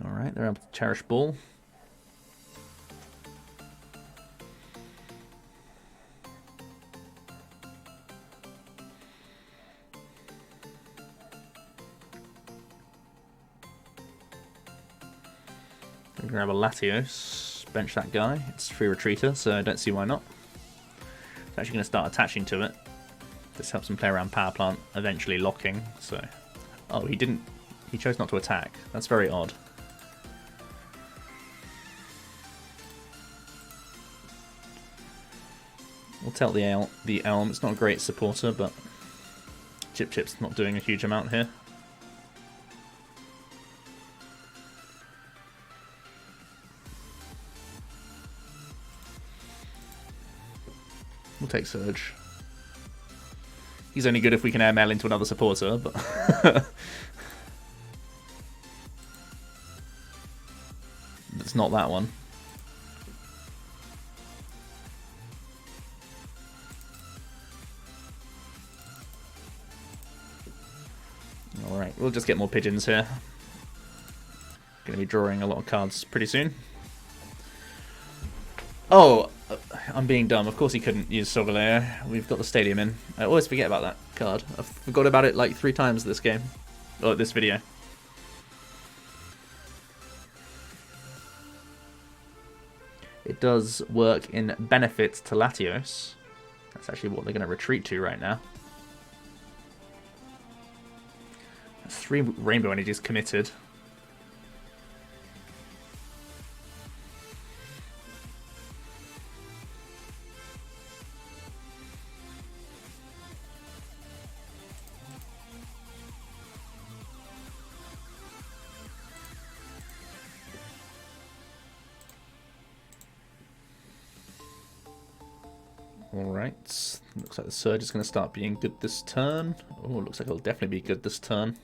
Alright, they're able to Cherish Ball. Grab a Latios, bench that guy. It's free retreater, so I don't see why not. It's actually going to start attaching to it. This helps him play around power plant, eventually locking. So, oh, he didn't. He chose not to attack. That's very odd. We'll tell the Elm. It's not a great supporter, but Chip-Chip's not doing a huge amount here. We'll take Surge. He's only good if we can airmail into another supporter, but it's not that one. Alright, we'll just get more pigeons here. Gonna be drawing a lot of cards pretty soon. Oh, I'm being dumb. Of course he couldn't use Solgaleo. We've got the stadium in. I always forget about that card. I forgot about it like 3 times this game. Or this video. It does work in benefits to Latios. That's actually what they're going to retreat to right now. That's 3 Rainbow Energies committed. Alright, looks like the Surge is going to start being good this turn. Oh, looks like it'll definitely be good this turn.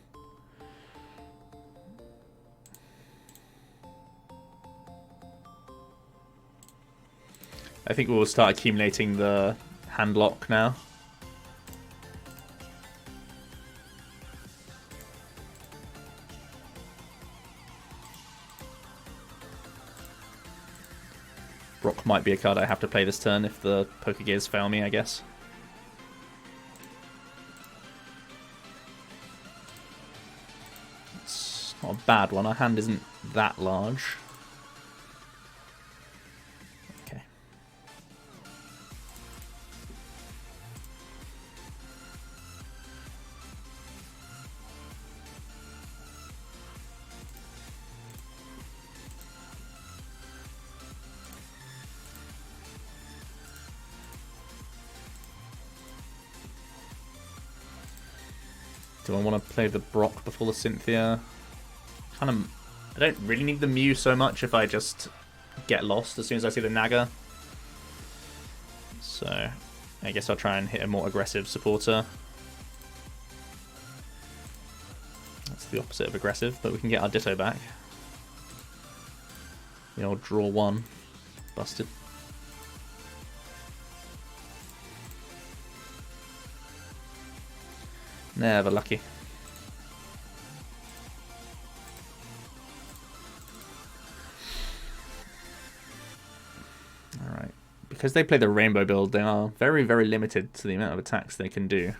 I think we'll start accumulating the hand lock now. Brock might be a card I have to play this turn if the Pokegears fail me, I guess. It's not a bad one. Our hand isn't that large. Okay. Do I want to play the Brock before the Cynthia? I don't really need the Mew so much if I just get lost as soon as I see the Naga. So I guess I'll try and hit a more aggressive supporter. That's the opposite of aggressive, but we can get our Ditto back. The old draw 1. Busted. Never lucky. because they play the rainbow build, they are very, very limited to the amount of attacks they can do.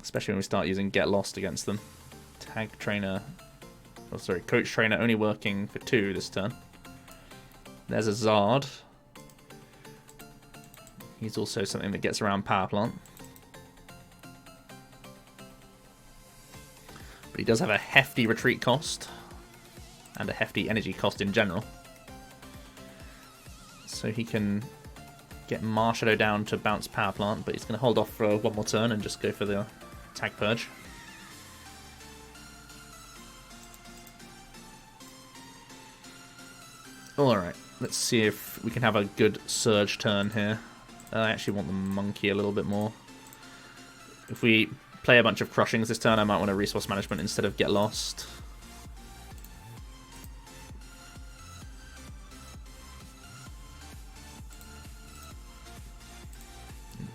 Especially when we start using Get Lost against them. Tag Trainer... Oh, sorry, Coach Trainer only working for 2 this turn. There's a Zard. He's also something that gets around Power Plant. But he does have a hefty retreat cost. And a hefty energy cost in general. So he can get Marshadow down to bounce Power Plant, but he's going to hold off for 1 more turn and just go for the Tag Purge. Alright, let's see if we can have a good Surge turn here. I actually want the Monkey a little bit more. If we play a bunch of Crushings this turn, I might want a Resource Management instead of Get Lost.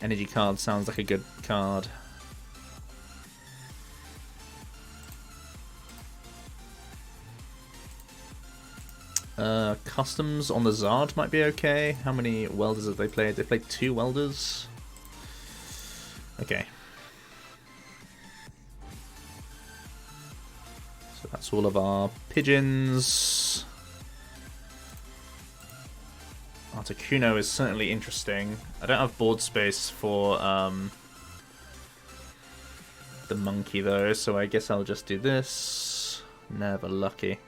Energy card sounds like a good card. Customs on the Zard might be okay. How many Welders have they played? They played 2 Welders. Okay. So that's all of our Pigeons. Articuno is certainly interesting. I don't have board space for the Monkey though, so I guess I'll just do this. Never lucky.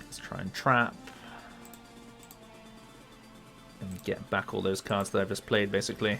Let's try and trap. And get back all those cards that I've just played, basically.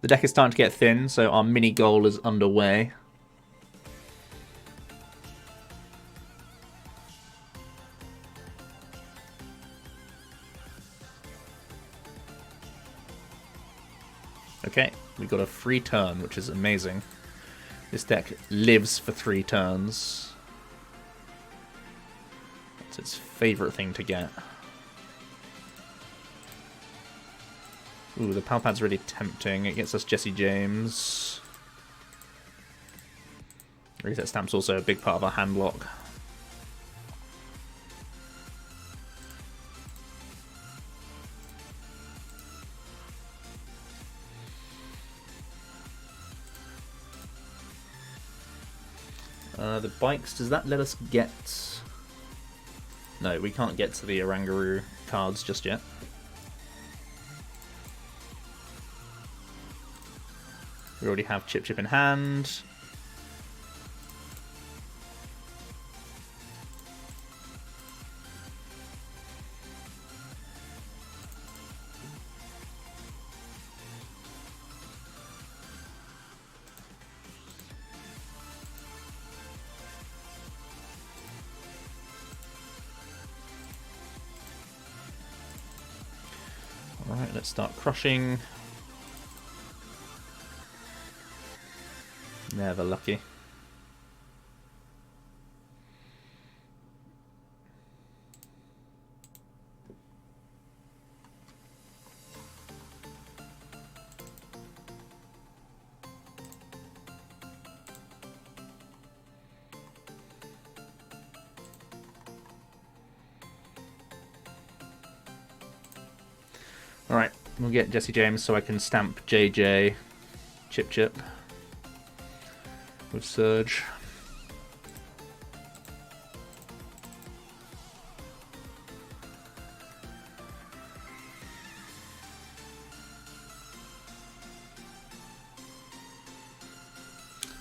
The deck is starting to get thin, so our mini goal is underway. Okay, we got a free turn, which is amazing. This deck lives for 3 turns. That's its favourite thing to get. Ooh, the Pal Pad's really tempting. It gets us Jesse James. Reset Stamp's also a big part of our hand block. The bikes, does that let us get... No, we can't get to the Oranguru cards just yet. We already have Chip-Chip in hand. Alright, let's start crushing. Never lucky. Alright, we'll get Jesse James so I can stamp JJ Chip-Chip with Surge.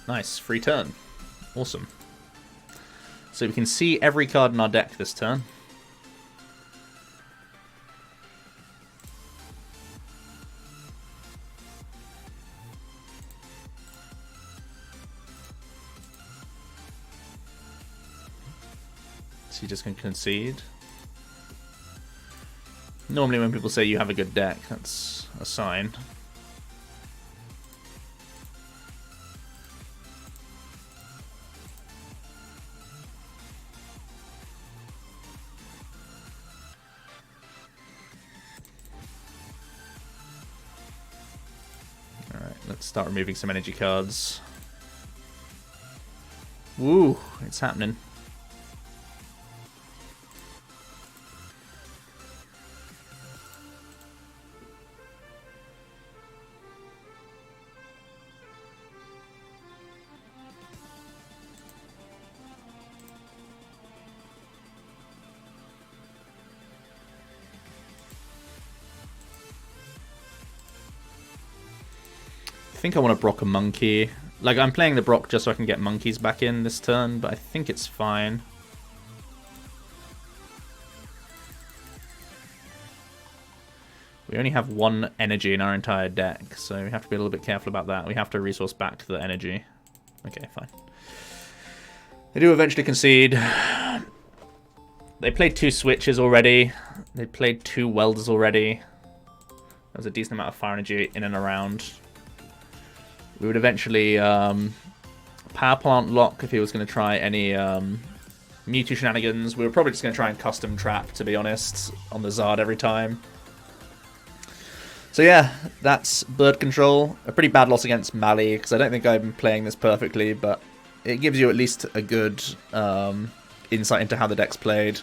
Nice, free turn. Awesome. So we can see every card in our deck this turn. So you just can concede. Normally when people say you have a good deck, that's a sign. Alright, let's start removing some energy cards. Woo, it's happening. I think I want to Brock a monkey. Like, I'm playing the Brock just so I can get monkeys back in this turn, but I think it's fine. We only have one energy in our entire deck, so we have to be a little bit careful about that. We have to resource back the energy. Okay, fine. They do eventually concede. They played 2 switches already. They played 2 welders already. There's a decent amount of fire energy in and around. We would eventually power plant lock if he was going to try any Mewtwo shenanigans. We were probably just going to try and custom trap, to be honest, on the Zard every time. So yeah, that's Bird Control. A pretty bad loss against Mali, because I don't think I'm playing this perfectly, but it gives you at least a good insight into how the deck's played.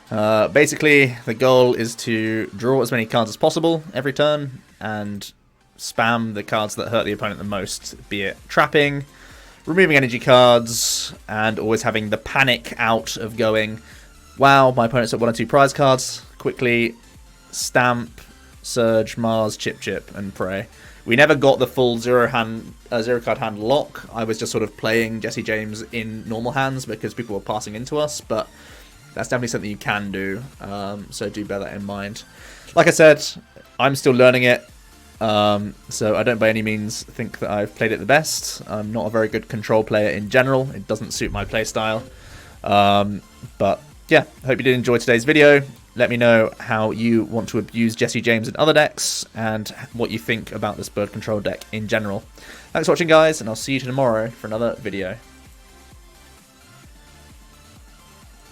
Basically, the goal is to draw as many cards as possible every turn, and spam the cards that hurt the opponent the most, be it trapping, removing energy cards, and always having the panic out of going, wow, my opponent's at 1 or 2 prize cards, quickly stamp, surge, Mars, Chip-Chip, and pray. We never got the full zero card hand lock. I was just sort of playing Jesse James in normal hands because people were passing into us, but that's definitely something you can do, so do bear that in mind. Like I said, I'm still learning it. So I don't by any means think that I've played it the best. I'm not a very good control player in general. It doesn't suit my playstyle. But yeah, hope you did enjoy today's video. Let me know how you want to abuse Jesse James in other decks and what you think about this Bird Control deck in general. Thanks for watching, guys, and I'll see you tomorrow for another video.